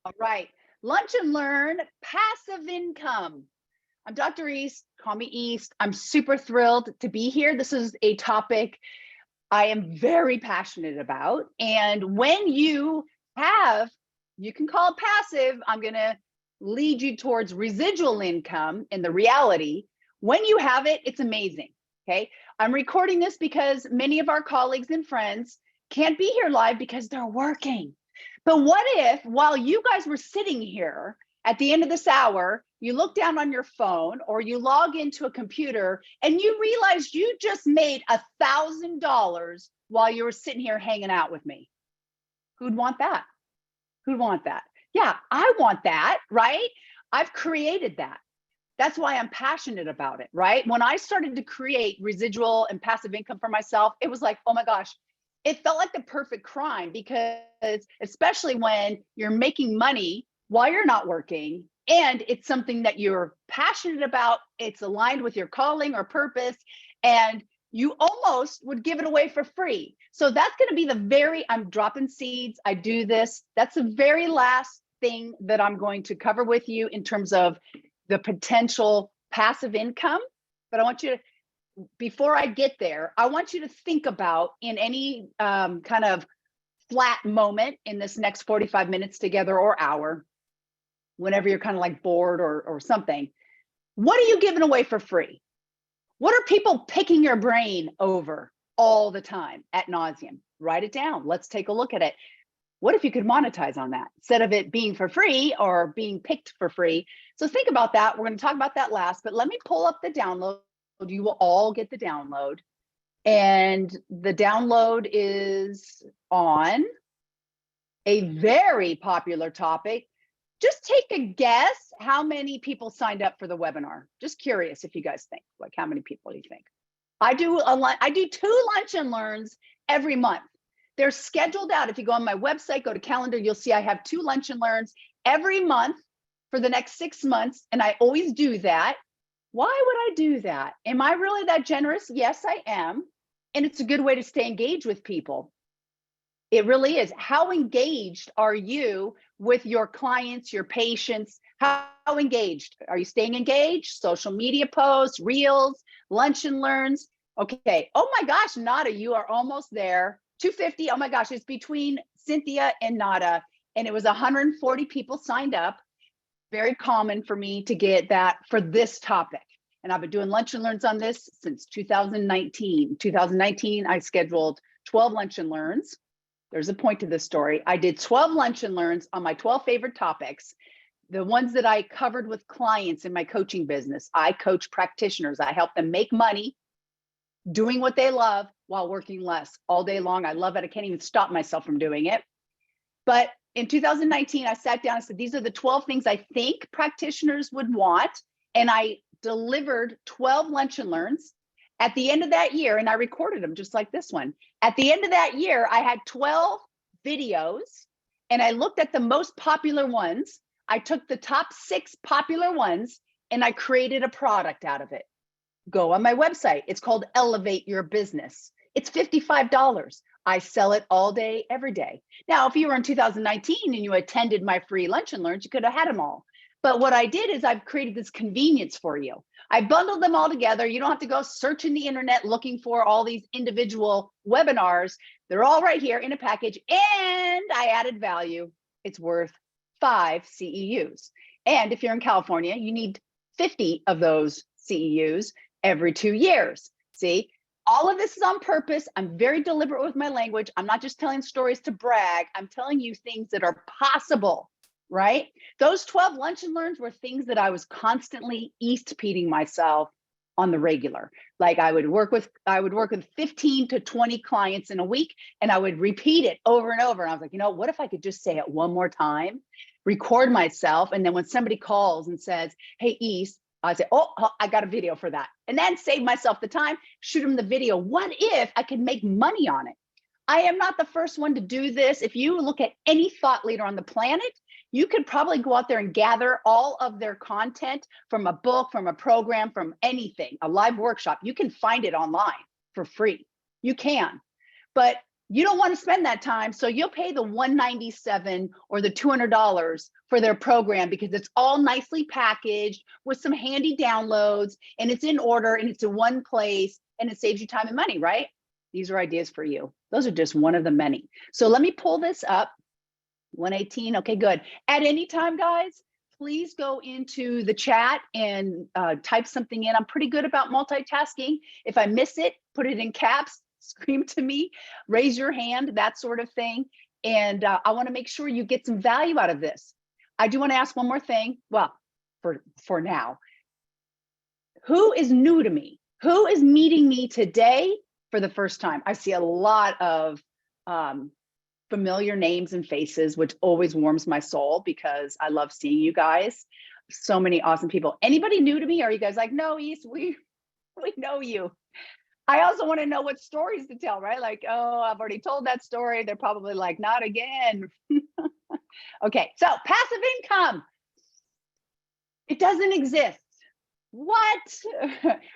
All right. Lunch and learn, passive income. I'm Dr. East. Call me East. I'm super thrilled to be here. This is a topic I am very passionate about. And when you have, you can call it passive, I'm going to lead you towards residual income and the reality. When you have it, it's amazing. Okay. I'm recording this because many of our colleagues and friends can't be here live because they're working. But what if while you guys were sitting here at the end of this hour, you look down on your phone or you log into a computer and you realize you just made $1,000 while you were sitting here hanging out with me? Who'd want that? Who'd want that? Yeah, I want that, right? I've created that. That's why I'm passionate about it, right? When I started to create residual and passive income for myself, it was like, oh my gosh, it felt like the perfect crime because especially when you're making money while you're not working and it's something that you're passionate about, it's aligned with your calling or purpose, and you almost would give it away for free. So that's going to be I'm dropping seeds. I do this. That's the very last thing that I'm going to cover with you in terms of the potential passive income. But I want you to, before I get there, I want you to think about in any kind of flat moment in this next 45 minutes together or hour, whenever you're kind of like bored or something, what are you giving away for free? What are people picking your brain over all the time ad nauseum? Write it down. Let's take a look at it. What if you could monetize on that instead of it being for free or being picked for free? So think about that. We're going to talk about that last, but let me pull up the download. You will all get the download. And the download is on a very popular topic. Just take a guess how many people signed up for the webinar. Just curious if you guys think, like how many people do you think? I do 2 lunch and learns every month. They're scheduled out. If you go on my website, go to calendar, you'll see I have 2 lunch and learns every month for the next 6 months. And I always do that. Why would I do that? Am I really that generous? Yes, I am. And it's a good way to stay engaged with people. It really is. How engaged are you with your clients, your patients? How engaged? Are you staying engaged? Social media posts, reels, lunch and learns. Okay. Oh my gosh, Nada, you are almost there. 250. Oh my gosh, it's between Cynthia and Nada. And it was 140 people signed up. Very common for me to get that for this topic. And I've been doing lunch and learns on this since 2019. 2019, I scheduled 12 lunch and learns. There's a point to this story. I did 12 lunch and learns on my 12 favorite topics, the ones that I covered with clients in my coaching business. I coach practitioners. I help them make money doing what they love while working less all day long. I love it. I can't even stop myself from doing it. But in 2019, I sat down and said, these are the 12 things I think practitioners would want. And I delivered 12 lunch and learns. At the end of that year, and I recorded them just like this one. At the end of that year, I had 12 videos and I looked at the most popular ones. I took the top 6 popular ones and I created a product out of it. Go on my website. It's called Elevate Your Business. It's $55. I sell it all day, every day. Now, if you were in 2019 and you attended my free lunch and learns, you could have had them all. But what I did is I've created this convenience for you. I bundled them all together. You don't have to go searching the internet looking for all these individual webinars. They're all right here in a package. And I added value. It's worth 5 CEUs. And if you're in California, you need 50 of those CEUs every 2 years. See? All of this is on purpose. I'm very deliberate with my language. I'm not just telling stories to brag. I'm telling you things that are possible, right? Those 12 lunch and learns were things that I was constantly East-peating myself on the regular. Like I would work with 15 to 20 clients in a week, and I would repeat it over and over. And I was like, you know, what if I could just say it one more time, record myself, and then when somebody calls and says, hey, East, I say, oh, I got a video for that. And then save myself the time, shoot them the video. What if I could make money on it? I am not the first one to do this. If you look at any thought leader on the planet, you could probably go out there and gather all of their content from a book, from a program, from anything, a live workshop. You can find it online for free. You can. But You don't want to spend that time, so you'll pay the $197 or the $200 for their program because it's all nicely packaged with some handy downloads, and it's in order, and it's in one place, and it saves you time and money, right? These are ideas for you. Those are just one of the many. So let me pull this up. 118. Okay, good. At any time, guys, please go into the chat and type something in. I'm pretty good about multitasking. If I miss it, put it in caps, scream to me, raise your hand, that sort of thing. And I want to make sure you get some value out of this. I do want to ask one more thing. Well, for now, who is new to me? Who is meeting me today for the first time? I see a lot of familiar names and faces, which always warms my soul because I love seeing you guys. So many awesome people. Anybody new to me? Are you guys like, no, East, we know you. I also want to know what stories to tell, right? Like, oh, I've already told that story. They're probably like, not again. Okay, so passive income. It doesn't exist. What?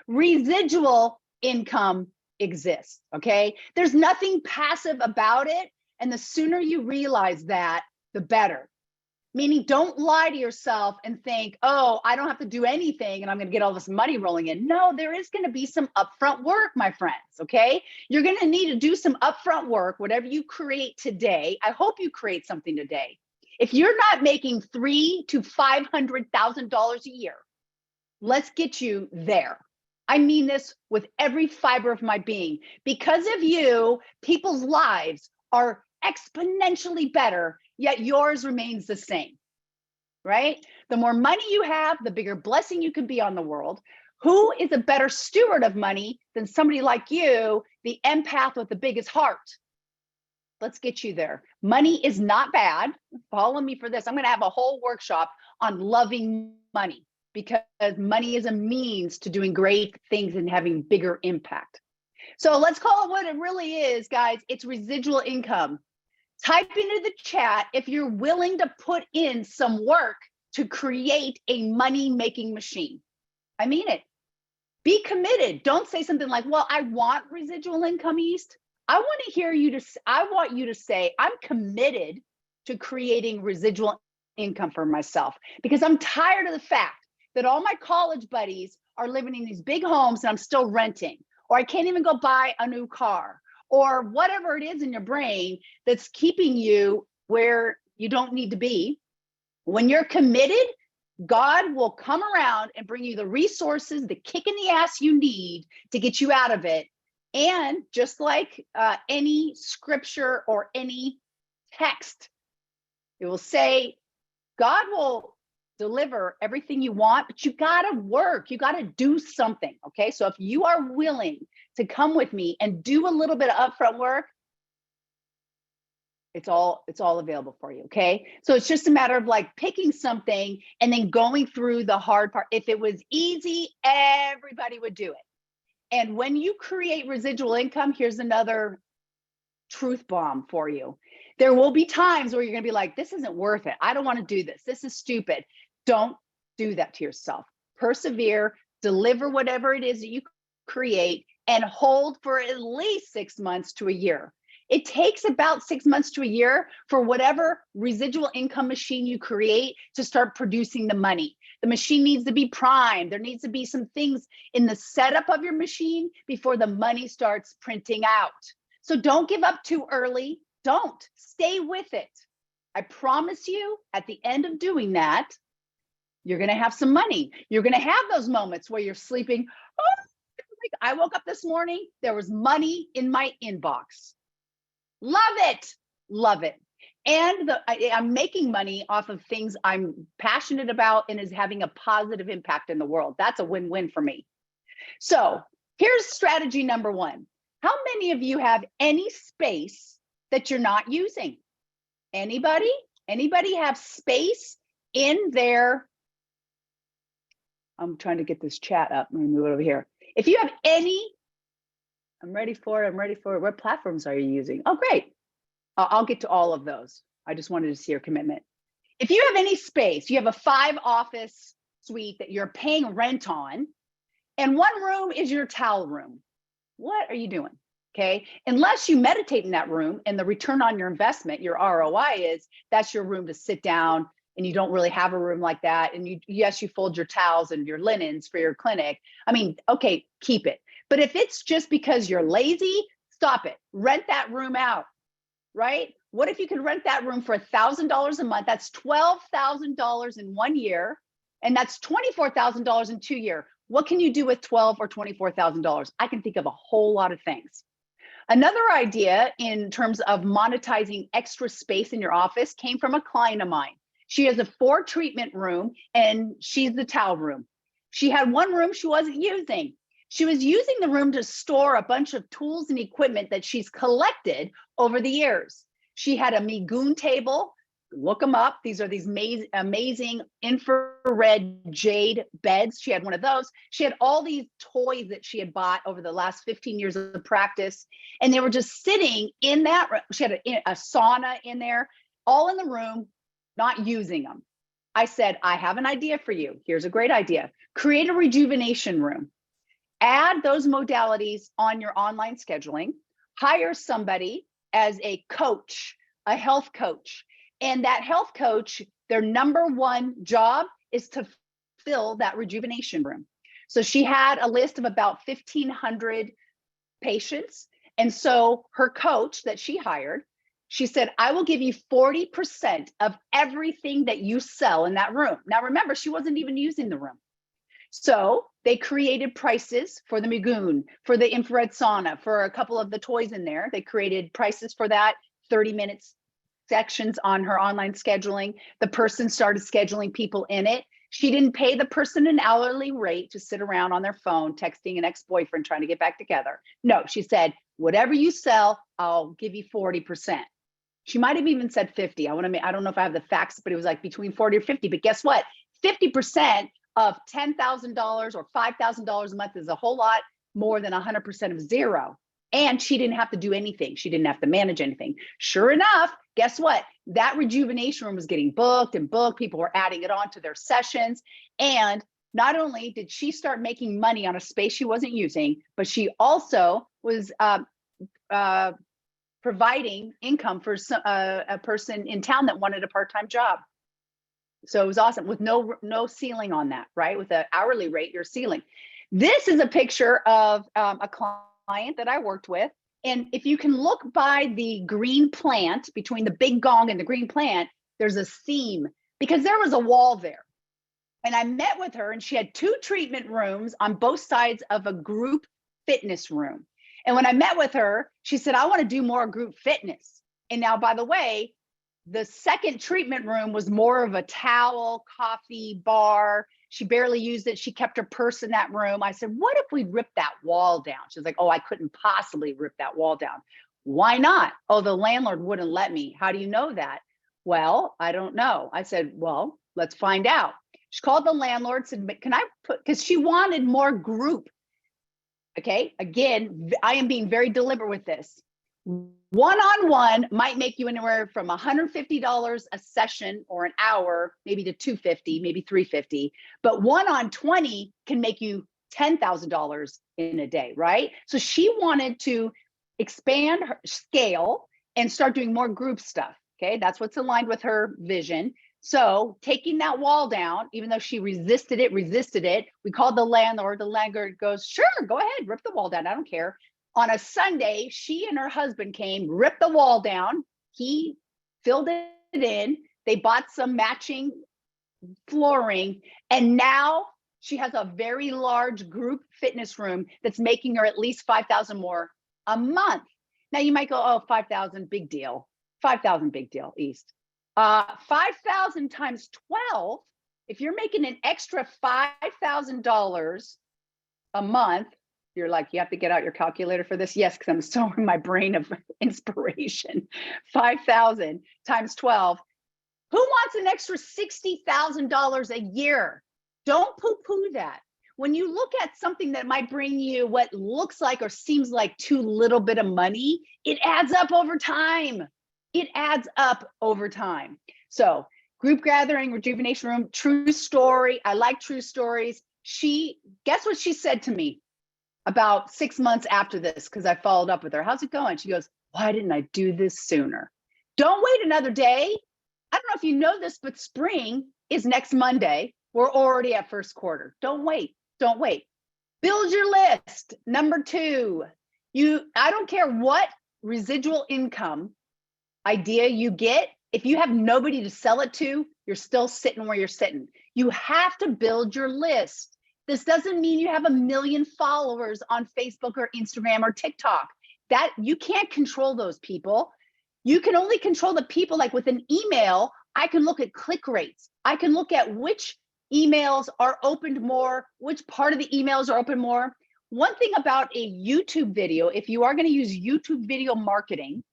Residual income exists, okay? There's nothing passive about it. And the sooner you realize that, the better. Meaning, don't lie to yourself and think, oh, I don't have to do anything and I'm going to get all this money rolling in. No, there is going to be some upfront work, my friends, okay? You're going to need to do some upfront work, whatever you create today. I hope you create something today. If you're not making $300,000 to $500,000 a year, let's get you there. I mean this with every fiber of my being. Because of you, people's lives are exponentially better, yet yours remains the same, right? The more money you have, the bigger blessing you can be on the world. Who is a better steward of money than somebody like you, the empath with the biggest heart? Let's get you there. Money is not bad. Follow me for this. I'm going to have a whole workshop on loving money because money is a means to doing great things and having bigger impact. So let's call it what it really is, guys. It's residual income. Type into the chat if you're willing to put in some work to create a money-making machine. I mean it. Be committed. Don't say something like, well, I want residual income, East. I want to hear you I want you to say, I'm committed to creating residual income for myself because I'm tired of the fact that all my college buddies are living in these big homes and I'm still renting, or I can't even go buy a new car, or whatever it is in your brain that's keeping you where you don't need to be. When you're committed, God will come around and bring you the resources, the kick in the ass you need to get you out of it. And just like any scripture or any text, it will say, God will deliver everything you want, but you gotta work, you gotta do something, okay? So if you are willing to come with me and do a little bit of upfront work, it's all available for you, okay? So it's just a matter of like picking something and then going through the hard part. If it was easy, everybody would do it. And when you create residual income, here's another truth bomb for you. There will be times where you're gonna be like, this isn't worth it. I don't wanna do this. This is stupid. Don't do that to yourself. Persevere, deliver whatever it is that you create, and hold for at least 6 months to a year. It takes about 6 months to a year for whatever residual income machine you create to start producing the money. The machine needs to be primed. There needs to be some things in the setup of your machine before the money starts printing out. So don't give up too early. Don't. Stay with it. I promise you, at the end of doing that, you're going to have some money. You're going to have those moments where you're sleeping. Oh, I woke up this morning, there was money in my inbox. Love it. Love it. And I'm making money off of things I'm passionate about and is having a positive impact in the world. That's a win-win for me. So here's strategy number one. How many of you have any space that you're not using? Anybody? Anybody have space in their, I'm trying to get this chat up. Let me move it over here. If you have any, I'm ready for it. I'm ready for it. What platforms are you using? Oh, great. I'll get to all of those. I just wanted to see your commitment. If you have any space, you have a 5-office suite that you're paying rent on, and one room is your towel room. What are you doing? Okay. Unless you meditate in that room and the return on your investment, your ROI is that's your room to sit down, and you don't really have a room like that. And yes, you fold your towels and your linens for your clinic. I mean, okay, keep it. But if it's just because you're lazy, stop it. Rent that room out, right? What if you could rent that room for $1,000 a month? That's $12,000 in 1 year, and that's $24,000 in 2 years. What can you do with $12,000 or $24,000? I can think of a whole lot of things. Another idea in terms of monetizing extra space in your office came from a client of mine. She has a 4 treatment room, and she's the towel room. She had one room she wasn't using. She was using the room to store a bunch of tools and equipment that she's collected over the years. She had a Migun table. Look them up. These are these amazing infrared jade beds. She had one of those. She had all these toys that she had bought over the last 15 years of practice, and they were just sitting in that room. She had a sauna in there, all in the room, not using them. I said, I have an idea for you. Here's a great idea. Create a rejuvenation room. Add those modalities on your online scheduling. Hire somebody as a coach, a health coach. And that health coach, their number one job is to fill that rejuvenation room. So she had a list of about 1,500 patients. And so her coach that she hired, she said, I will give you 40% of everything that you sell in that room. Now, remember, she wasn't even using the room. So they created prices for the Migun, for the infrared sauna, for a couple of the toys in there. They created prices for that, 30 minutes sections on her online scheduling. The person started scheduling people in it. She didn't pay the person an hourly rate to sit around on their phone texting an ex-boyfriend trying to get back together. No, she said, whatever you sell, I'll give you 40%. She might have even said 50. I don't know if I have the facts, but it was like between 40 or 50. But guess what? 50% of $10,000 or $5,000 a month is a whole lot more than 100% of zero. And she didn't have to do anything. She didn't have to manage anything. Sure enough, guess what? That rejuvenation room was getting booked and booked. People were adding it on to their sessions. And not only did she start making money on a space she wasn't using, but she also was providing income for a person in town that wanted a part-time job. So it was awesome, with no ceiling on that, right? With an hourly rate, your ceiling. This is a picture of a client that I worked with. And if you can look by the green plant, between the big gong and the green plant, there's a seam, because there was a wall there. And I met with her, and she had 2 treatment rooms on both sides of a group fitness room. And when I met with her, she said, I want to do more group fitness. And now, by the way, the second treatment room was more of a towel, coffee, bar. She barely used it. She kept her purse in that room. I said, what if we ripped that wall down? She was like, oh, I couldn't possibly rip that wall down. Why not? Oh, the landlord wouldn't let me. How do you know that? Well, I don't know. I said, well, let's find out. She called the landlord, said, can I put, because she wanted more group. Okay, again, I am being very deliberate with this. One-on-one might make you anywhere from $150 a session or an hour, maybe to $250, maybe $350. But 1-on-20 can make you $10,000 in a day, right? So she wanted to expand her scale and start doing more group stuff. Okay, that's what's aligned with her vision. So taking that wall down, even though she resisted it, we called the landlord. The landlord goes, sure, go ahead, rip the wall down. I don't care. On a Sunday, she and her husband came, ripped the wall down. He filled it in. They bought some matching flooring. And now she has a very large group fitness room that's making her at least $5,000 more a month. Now you might go, oh, 5,000, big deal. 5,000, big deal, East. 5,000 times 12, if you're making an extra $5,000 a month, you're like, you have to get out your calculator for this? Yes, because I'm so in my brain of inspiration. 5,000 times 12. Who wants an extra $60,000 a year? Don't poo-poo that. When you look at something that might bring you what looks like or seems like too little bit of money, it adds up over time. It adds up over time. So group gathering, rejuvenation room, true story. I like true stories. Guess what she said to me? about 6 months after this, because I followed up with her. How's it going? She goes, why didn't I do this sooner? Don't wait another day. I don't know if you know this, but spring is next Monday. We're already at first quarter. Don't wait. Don't wait. Build your list. Number 2, I don't care what residual income idea you get. If you have nobody to sell it to, you're still sitting where you're sitting. You have to build your list. This doesn't mean you have 1 million followers on Facebook or Instagram or TikTok. That you can't control those people. You can only control the people. Like with an email, I can look at click rates. I can look at which emails are opened more, which part of the emails are open more. One thing about a YouTube video, if you are going to use YouTube video marketing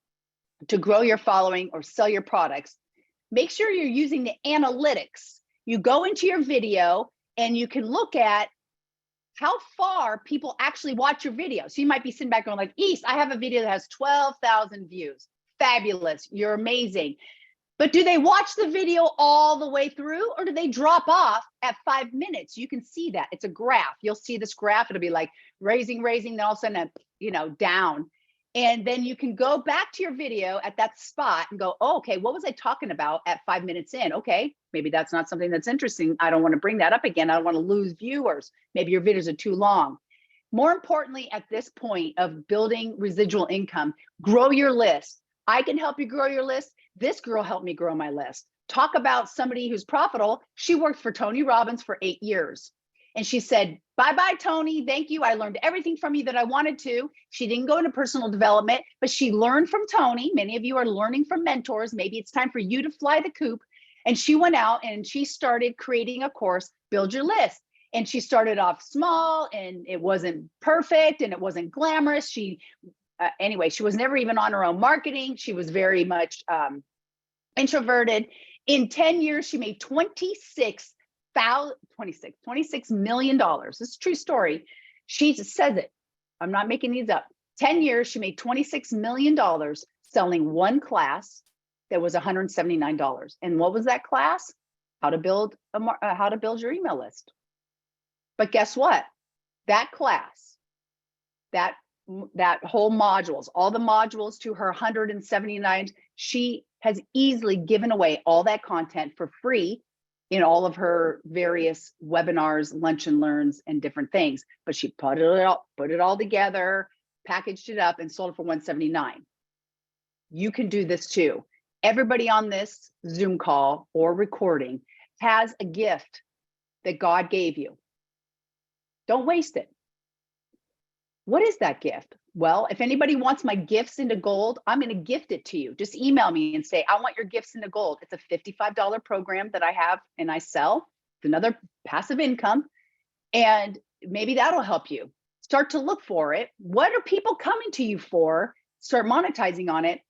to grow your following or sell your products, make sure you're using the analytics. You go into your video and you can look at how far people actually watch your video. So you might be sitting back going like, East, I have a video that has 12,000 views. Fabulous. You're amazing. But do they watch the video all the way through, or do they drop off at 5 minutes? You can see that. It's a graph. You'll see this graph. It'll be like raising, then all of a sudden, down. And then you can go back to your video at that spot and go, oh, okay, what was I talking about at 5 minutes in? Okay, maybe that's not something that's interesting. I don't want to bring that up again. I don't want to lose viewers. Maybe your videos are too long. More importantly, at this point of building residual income, grow your list. I can help you grow your list. This girl helped me grow my list. Talk about somebody who's profitable. She worked for Tony Robbins for 8 years. And she said, bye-bye, Tony. Thank you. I learned everything from you that I wanted to. She didn't go into personal development, but she learned from Tony. Many of you are learning from mentors. Maybe it's time for you to fly the coop. And she went out and she started creating a course, Build Your List. And she started off small and it wasn't perfect and it wasn't glamorous. Anyway, she was never even on her own marketing. She was very much introverted. In 10 years, she made $26 million. This is a true story. She says it. I'm not making these up. 10 years, she made $26 million selling one class that was $179. And what was that class? How to build your email list. But guess what? That class, that whole modules, all the modules to her 179, she has easily given away all that content for free in all of her various webinars, lunch and learns, and different things. But she put it all together, packaged it up, and sold it for $179. You can do this too. Everybody on this Zoom call or recording has a gift that God gave you. Don't waste it. What is that gift? Well, if anybody wants my gifts into gold, I'm going to gift it to you. Just email me and say, I want your gifts into gold. It's a $55 program that I have and I sell. It's another passive income. And maybe that'll help you. Start to look for it. What are people coming to you for? Start monetizing on it.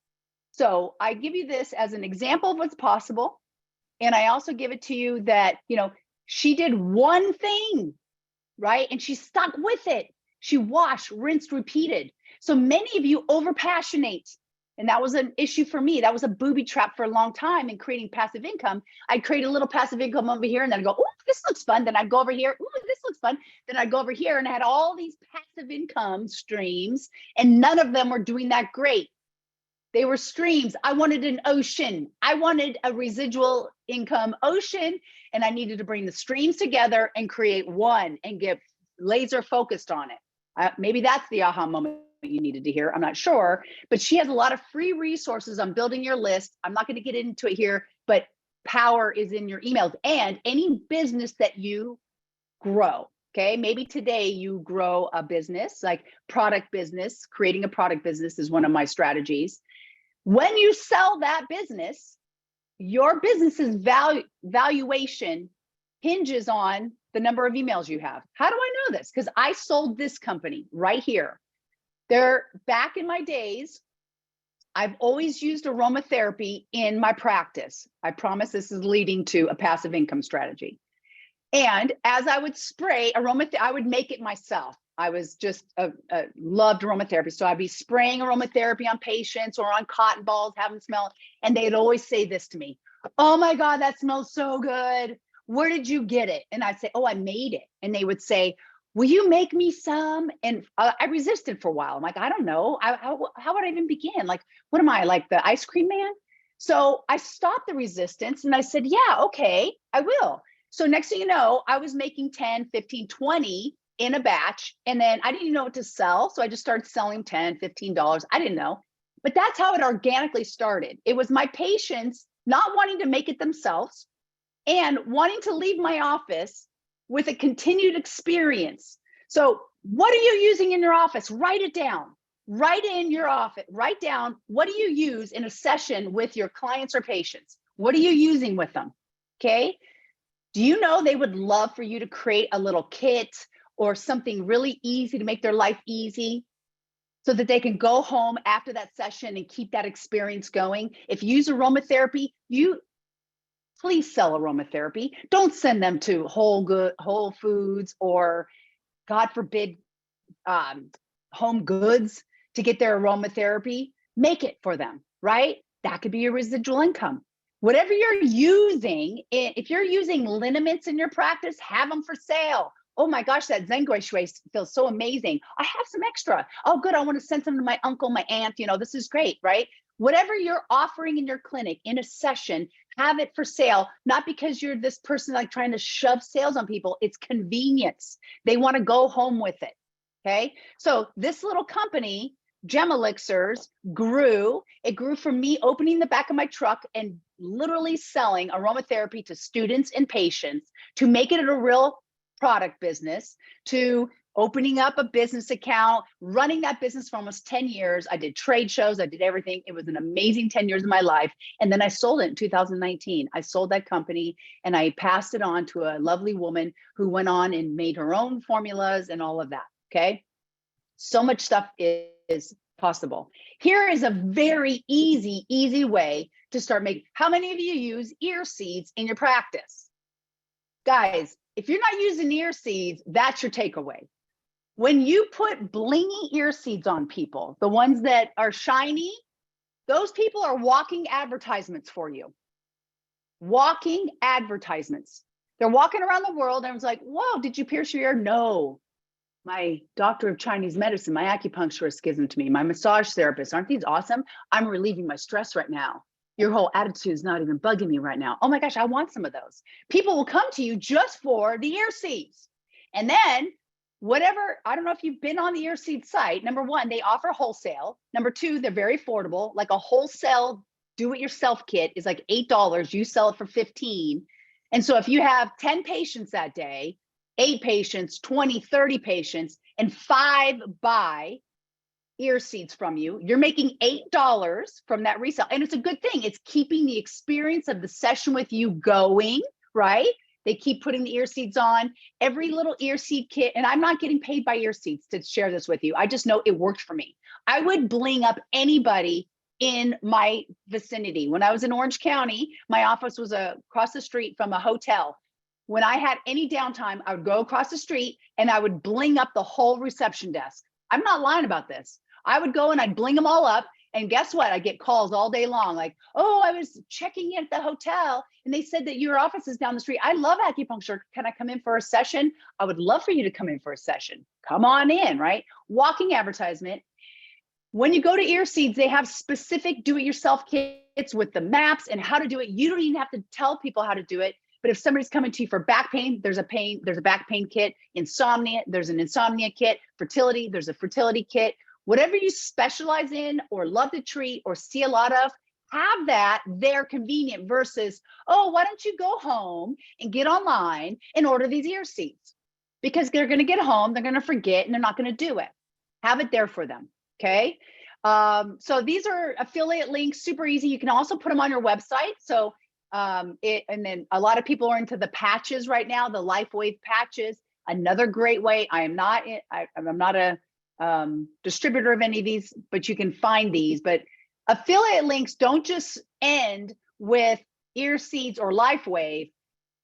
So I give you this as an example of what's possible. And I also give it to you that, she did one thing, right? And she stuck with it. She washed, rinsed, repeated. So many of you overpassionate. And that was an issue for me. That was a booby trap for a long time in creating passive income. I'd create a little passive income over here and then I'd go, oh, this looks fun. Then I'd go over here. Oh, this looks fun. Then I'd go over here and I had all these passive income streams and none of them were doing that great. They were streams. I wanted an ocean. I wanted a residual income ocean and I needed to bring the streams together and create one and get laser focused on it. Maybe that's the aha moment you needed to hear. I'm not sure, but she has a lot of free resources on building your list. I'm not going to get into it here, but power is in your emails and any business that you grow. Okay. Maybe today you grow a business like product business. Creating a product business is one of my strategies. When you sell that business, your business's valuation hinges on the number of emails you have. How do I know this? Because I sold this company right here. Back in my days, I've always used aromatherapy in my practice. I promise this is leading to a passive income strategy. And as I would spray aromatherapy, I would make it myself. I was just loved aromatherapy. So I'd be spraying aromatherapy on patients or on cotton balls, have them smell. And they'd always say this to me, oh my God, that smells so good. Where did you get it? And I'd say, oh, I made it. And they would say, will you make me some? And I resisted for a while. I'm like, I don't know. How would I even begin? Like, what am I, like the ice cream man? So I stopped the resistance and I said, yeah, okay, I will. So next thing you know, I was making 10, 15, 20 in a batch. And then I didn't even know what to sell. So I just started selling 10, $15. I didn't know. But that's how it organically started. It was my patients not wanting to make it themselves and wanting to leave my office with a continued experience. So what are you using in your office? Write it down. Write in your office, write down, what do you use in a session with your clients or patients? What are you using with them? Okay. Do you know they would love for you to create a little kit or something really easy to make their life easy so that they can go home after that session and keep that experience going? If you use aromatherapy, you please sell aromatherapy. Don't send them to Whole Foods or, God forbid, Home Goods to get their aromatherapy. Make it for them, right? That could be your residual income. Whatever you're using, if you're using liniments in your practice, have them for sale. Oh my gosh, that Zen Gui Shui feels so amazing. I have some extra. Oh, good. I want to send some to my uncle, my aunt. You know, this is great, right? Whatever you're offering in your clinic in a session, have it for sale, not because you're this person like trying to shove sales on people. It's convenience. They want to go home with it. Okay. So this little company, Gem Elixirs, grew. It grew from me opening the back of my truck and literally selling aromatherapy to students and patients, to make it a real product business, to opening up a business account, running that business for almost 10 years. I did trade shows, I did everything. It was an amazing 10 years of my life. And then I sold it in 2019. I sold that company and I passed it on to a lovely woman who went on and made her own formulas and all of that. Okay. So much stuff is possible. Here is a very easy way to start making. How many of you use ear seeds in your practice? Guys, if you're not using ear seeds, that's your takeaway. When you put blingy ear seeds on people, the ones that are shiny, those people are walking advertisements for you. Walking advertisements. They're walking around the world and I was like, whoa, did you pierce your ear? No. My doctor of Chinese medicine, my acupuncturist gives them to me. My massage therapist, aren't these awesome? I'm relieving my stress right now. Your whole attitude is not even bugging me right now. Oh my gosh, I want some of those. People will come to you just for the ear seeds. And then whatever, I don't know if you've been on the ear seed site. Number one, they offer wholesale. Number two, they're very affordable. Like a wholesale do-it-yourself kit is like $8. You sell it for $15. And so if you have 10 patients that day, 8 patients, 20, 30 patients, and 5 buy ear seeds from you, you're making $8 from that resale. And it's a good thing. It's keeping the experience of the session with you going, right? They keep putting the ear seeds on. Every little ear seed kit, and I'm not getting paid by ear seeds to share this with you. I just know it worked for me. I would bling up anybody in my vicinity. When I was in Orange County, my office was across the street from a hotel. When I had any downtime, I would go across the street and I would bling up the whole reception desk. I'm not lying about this. I would go and I'd bling them all up. And guess what? I get calls all day long like, oh, I was checking in at the hotel and they said that your office is down the street. I love acupuncture. Can I come in for a session? I would love for you to come in for a session. Come on in, right? Walking advertisement. When you go to Ear Seeds, they have specific do-it-yourself kits with the maps and how to do it. You don't even have to tell people how to do it. But if somebody's coming to you for back pain, there's a back pain kit. Insomnia, there's an insomnia kit. Fertility, there's a fertility kit. Whatever you specialize in or love to treat or see a lot of, have that there convenient versus, oh, why don't you go home and get online and order these ear seeds? Because they're going to get home, they're going to forget, and they're not going to do it. Have it there for them. Okay. So these are affiliate links, super easy. You can also put them on your website. So and then a lot of people are into the patches right now, the LifeWave patches. Another great way. I'm not a distributor of any of these, but you can find these. But affiliate links don't just end with Ear Seeds or LifeWave.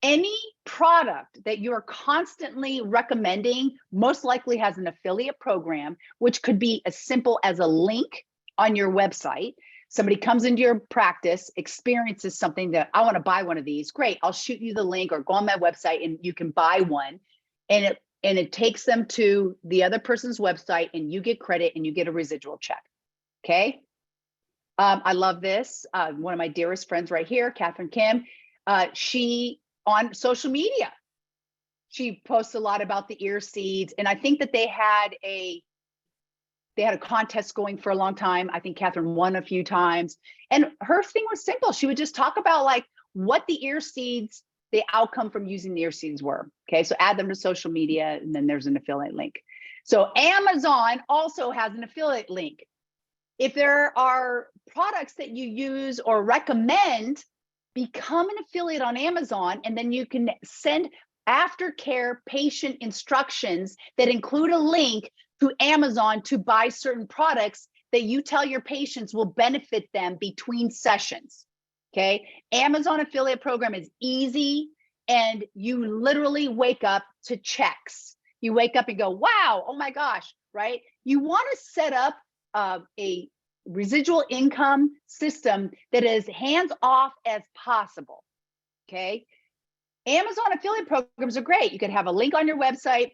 Any product that you're constantly recommending most likely has an affiliate program, which could be as simple as a link on your website. Somebody comes into your practice, experiences something that I want to buy one of these. Great, I'll shoot you the link or go on my website and you can buy one. And and it takes them to the other person's website, and you get credit and you get a residual check. Okay. I love this. One of my dearest friends right here, Catherine Kim, she on social media, she posts a lot about the ear seeds. And I think that they had a contest going for a long time. I think Catherine won a few times. And her thing was simple. She would just talk about like what the ear seeds, the outcome from using the ear seeds were. Okay, so add them to social media, and then there's an affiliate link. So Amazon also has an affiliate link. If there are products that you use or recommend, become an affiliate on Amazon, and then you can send aftercare patient instructions that include a link to Amazon to buy certain products that you tell your patients will benefit them between sessions. Okay, Amazon affiliate program is easy, and you literally wake up to checks. You wake up and go, wow, oh my gosh, right? You want to set up a residual income system that is hands-off as possible. Okay, Amazon affiliate programs are great. You could have a link on your website.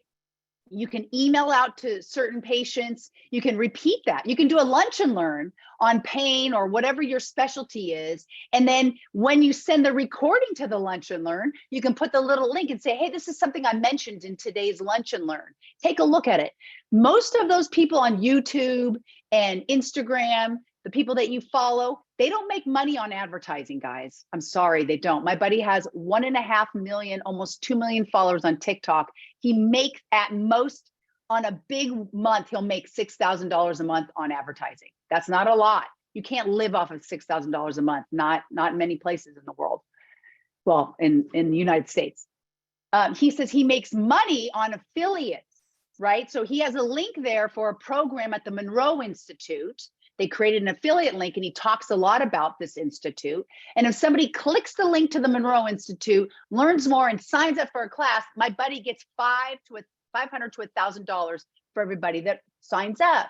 You can email out to certain patients. You can repeat that. You can do a lunch and learn on pain or whatever your specialty is. And then when you send the recording to the lunch and learn, you can put the little link and say, hey, this is something I mentioned in today's lunch and learn. Take a look at it. Most of those people on YouTube and Instagram, the people that you follow, they don't make money on advertising, guys. I'm sorry, they don't. My buddy has 1.5 million, almost 2 million followers on TikTok. He makes at most on a big month, he'll make $6,000 a month on advertising. That's not a lot. You can't live off of $6,000 a month, not in many places in the world. Well, in the United States. He says he makes money on affiliates, right? So he has a link there for a program at the Monroe Institute. They created an affiliate link, and he talks a lot about this institute. And if somebody clicks the link to the Monroe Institute, learns more, and signs up for a class, my buddy gets $500 to $1,000 for everybody that signs up.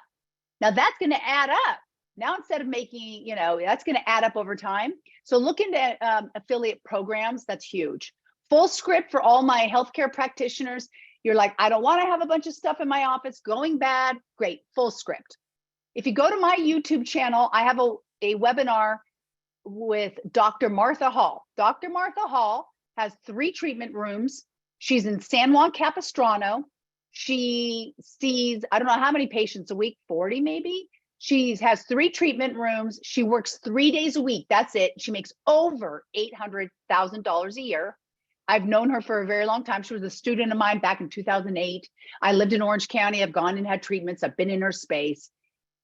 Now that's going to add up. Now, instead of making, that's going to add up over time. So look into affiliate programs. That's huge. Full script for all my healthcare practitioners. You're like, I don't want to have a bunch of stuff in my office going bad. Great, full script. If you go to my YouTube channel, I have a webinar with Dr. Martha Hall. Dr. Martha Hall has 3 treatment rooms. She's in San Juan Capistrano. She sees, I don't know how many patients a week, 40 maybe. She has 3 treatment rooms. She works 3 days a week. That's it. She makes over $800,000 a year. I've known her for a very long time. She was a student of mine back in 2008. I lived in Orange County. I've gone and had treatments. I've been in her space.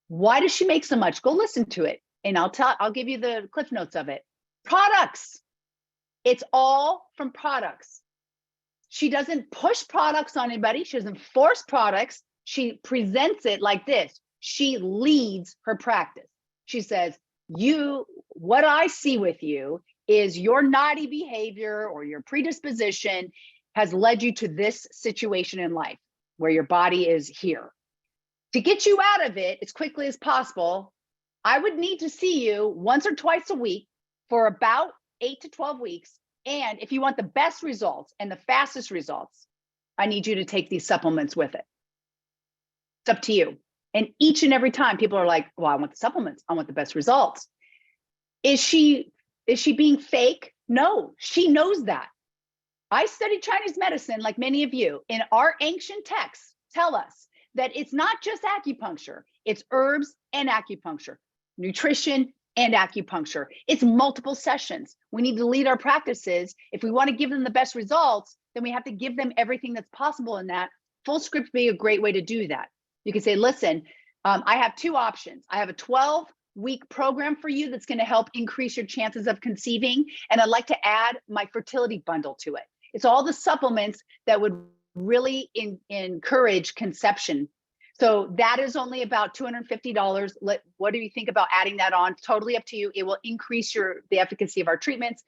Why does she make so much? Go listen to it, and I'll give you the cliff notes of it. Products. It's all from products. She doesn't push products on anybody. She doesn't force products. She presents it like this. She leads her practice. She says, what I see with you is your naughty behavior or your predisposition has led you to this situation in life where your body is here. To get you out of it as quickly as possible, I would need to see you once or twice a week for about 8 to 12 weeks. And if you want the best results and the fastest results, I need you to take these supplements with it. It's up to you. And each and every time people are like, well, I want the supplements. I want the best results. Is she being fake? No, she knows that. I studied Chinese medicine like many of you, and our ancient texts tell us that it's not just acupuncture, it's herbs and acupuncture, nutrition and acupuncture. It's multiple sessions. We need to lead our practices. If we want to give them the best results, then we have to give them everything that's possible in that. Full script would be a great way to do that. You can say, listen, I have 2 options. I have a 12-week program for you that's going to help increase your chances of conceiving, and I'd like to add my fertility bundle to it. It's all the supplements that would really encourage conception. So that is only about $250. What do you think about adding that on? Totally up to you. It will increase the efficacy of our treatments.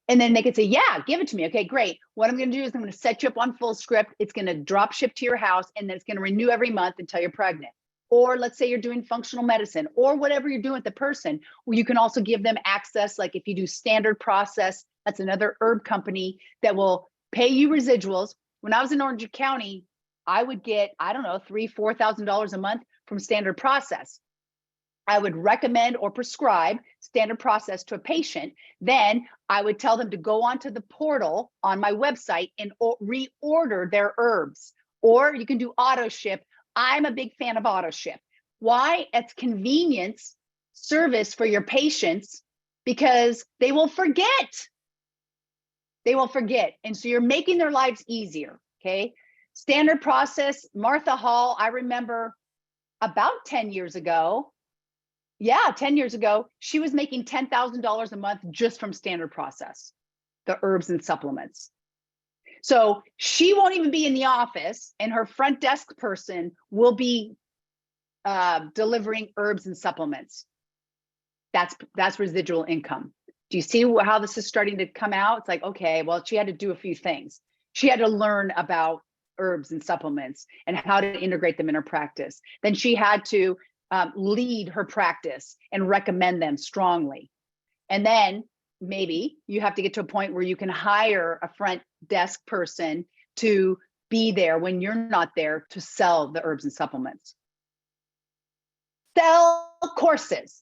And then they could say, yeah, give it to me. Okay, great. What I'm going to do is I'm going to set you up on full script. It's going to drop ship to your house, and then it's going to renew every month until you're pregnant. Or let's say you're doing functional medicine or whatever you're doing with the person, where you can also give them access. Like if you do standard process, that's another herb company that will pay you residuals. When I was in Orange County, I would get, I don't know, $3,000, $4,000 a month from Standard Process. I would recommend or prescribe Standard Process to a patient. Then I would tell them to go onto the portal on my website and reorder their herbs. Or you can do auto ship. I'm a big fan of auto ship. Why? It's convenience service for your patients because they will forget. They will forget. And so you're making their lives easier, okay? Standard Process, Martha Hall, I remember about 10 years ago, 10 years ago, she was making $10,000 a month just from Standard Process, the herbs and supplements. So she won't even be in the office and her front desk person will be delivering herbs and supplements. That's residual income. Do you see how this is starting to come out? It's like, okay, well, she had to do a few things. She had to learn about herbs and supplements and how to integrate them in her practice. Then she had to lead her practice and recommend them strongly. And then maybe you have to get to a point where you can hire a front desk person to be there when you're not there to sell the herbs and supplements. Sell courses.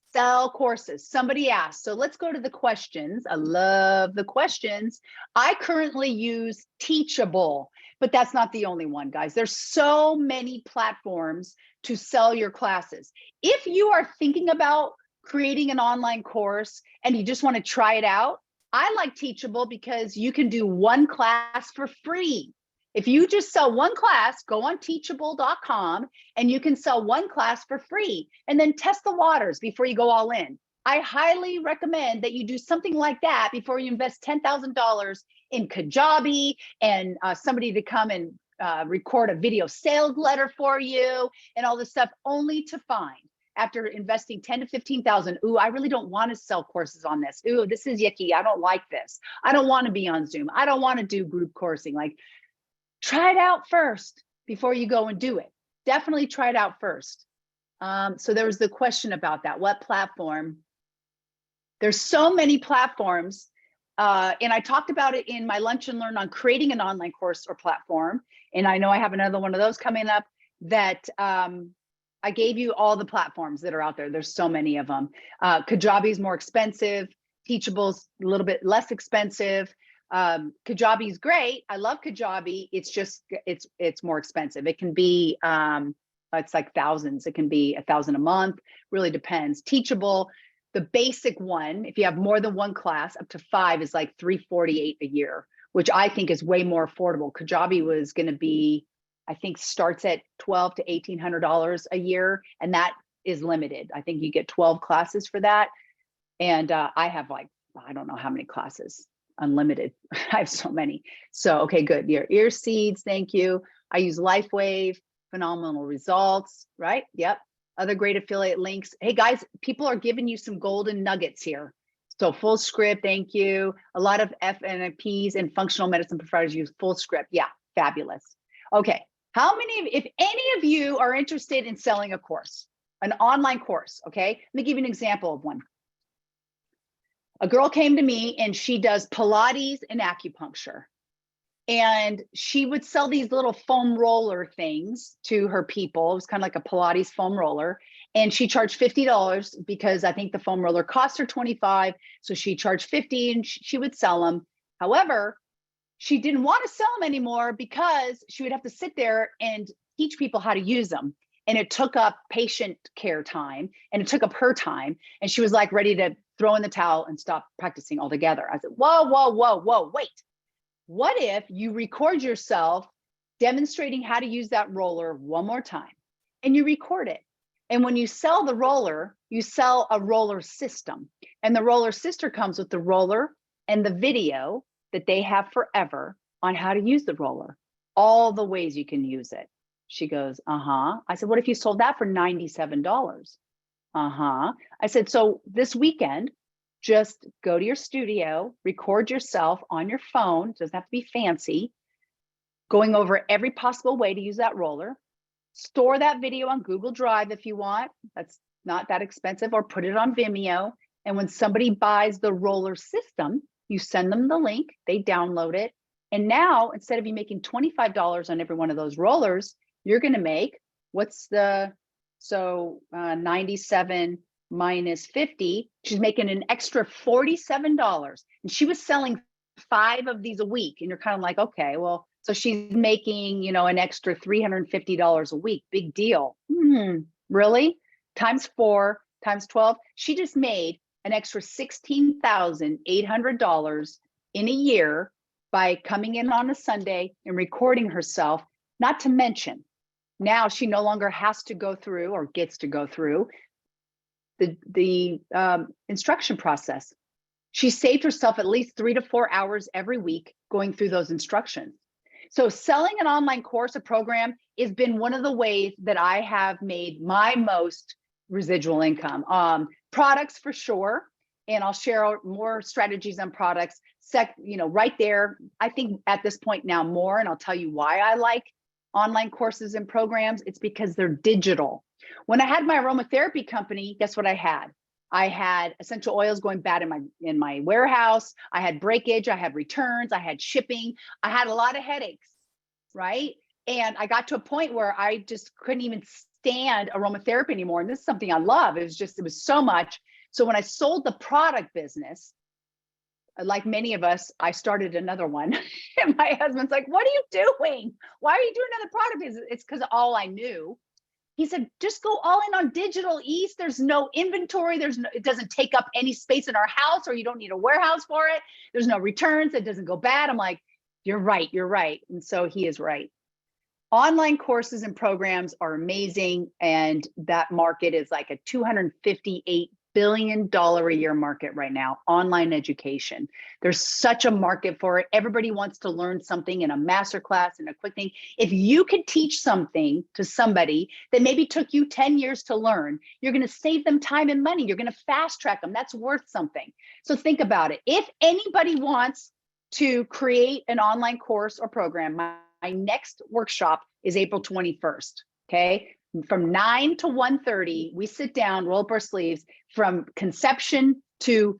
Somebody asked. So let's go to the questions. I love the questions. I currently use Teachable, but that's not the only one, guys. There's so many platforms to sell your classes. If you are thinking about creating an online course and you just want to try it out, I like Teachable because you can do one class for free. If you just sell one class, go on teachable.com and you can sell one class for free and then test the waters before you go all in. I highly recommend that you do something like that before you invest $10,000 in Kajabi and somebody to come and record a video sales letter for you and all this stuff, only to find after investing 10 to 15,000, ooh, I really don't want to sell courses on this. Ooh, this is yucky. I don't like this. I don't want to be on Zoom. I don't want to do group coursing. Like, try it out first before you go and do it. Definitely try it out first. So there was the question about that. What platform? There's so many platforms. And I talked about it in my Lunch and Learn on creating an online course or platform. And I know I have another one of those coming up that I gave you all the platforms that are out there. There's so many of them. Kajabi is more expensive. Teachable's a little bit less expensive. Kajabi is great. I love Kajabi. It's just, it's more expensive. It can be, it's like thousands. It can be 1,000 a month, really depends. Teachable, the basic one, if you have more than one class, up to 5 is like $348 a year, which I think is way more affordable. Kajabi was going to be, I think starts at $1,200 to $1,800 a year. And that is limited. I think you get 12 classes for that. And I have like, I don't know how many classes. Unlimited. I have so many. So, okay, good. Your ear seeds. Thank you. I use LifeWave, phenomenal results, right? Yep. Other great affiliate links. Hey guys, people are giving you some golden nuggets here. So FullScript, thank you. A lot of FNPs and functional medicine providers use FullScript. Yeah, fabulous. Okay. How many, if any of you are interested in selling a course, an online course, okay? Let me give you an example of one. A girl came to me and she does Pilates and acupuncture. And she would sell these little foam roller things to her people. It was kind of like a Pilates foam roller. And she charged $50 because I think the foam roller cost her $25. So she charged $50 and she would sell them. However, she didn't want to sell them anymore because she would have to sit there and teach people how to use them. And it took up patient care time and it took up her time. And she was like ready to throw in the towel and stop practicing altogether. I said, whoa, wait. What if you record yourself demonstrating how to use that roller one more time and you record it? And when you sell the roller, you sell a roller system. And the roller sister comes with the roller and the video that they have forever on how to use the roller, all the ways you can use it. She goes, uh-huh. I said, what if you sold that for $97? Uh-huh. I said, so this weekend, just go to your studio, record yourself on your phone. It doesn't have to be fancy, going over every possible way to use that roller. Store that video on Google Drive if you want. That's not that expensive, or put it on Vimeo. And when somebody buys the roller system, you send them the link, they download it, And now, instead of you making $25 on every one of those rollers, you're going to make, 97 minus 50, she's making an extra $47. And she was selling 5 of these a week. And you're kind of like, okay, well, so she's making, an extra $350 a week. Big deal. Really? Times 4, times 12. She just made an extra $16,800 in a year by coming in on a Sunday and recording herself. Not to mention, now she no longer has to go through or gets to go through the instruction process. She saved herself at least 3 to 4 hours every week going through those instructions. So selling an online course or program has been one of the ways that I have made my most residual income. Products for sure. And I'll share more strategies on products. Right there, I think at this point now more, and I'll tell you why I like online courses and programs. It's because they're digital. When I had my aromatherapy company, guess what I had? I had essential oils going bad in my warehouse. I had breakage, I had returns, I had shipping. I had a lot of headaches, right? And I got to a point where I just couldn't even stand aromatherapy anymore. And this is something I love. It was so much. So when I sold the product business, like many of us, I started another one. And my husband's like, what are you doing? Why are you doing another product business? It's because all I knew. He said, just go all in on digital, East. There's no inventory. It doesn't take up any space in our house, or you don't need a warehouse for it. There's no returns. It doesn't go bad. I'm like, you're right. And so he is right. Online courses and programs are amazing. And that market is like a $258 billion a year market right now, online education. There's such a market for it. Everybody wants to learn something in a masterclass and a quick thing. If you could teach something to somebody that maybe took you 10 years to learn, you're going to save them time and money. You're going to fast track them. That's worth something. So think about it. If anybody wants to create an online course or program, my next workshop is April 21st. Okay. From 9 to 1:30, we sit down, roll up our sleeves, from conception to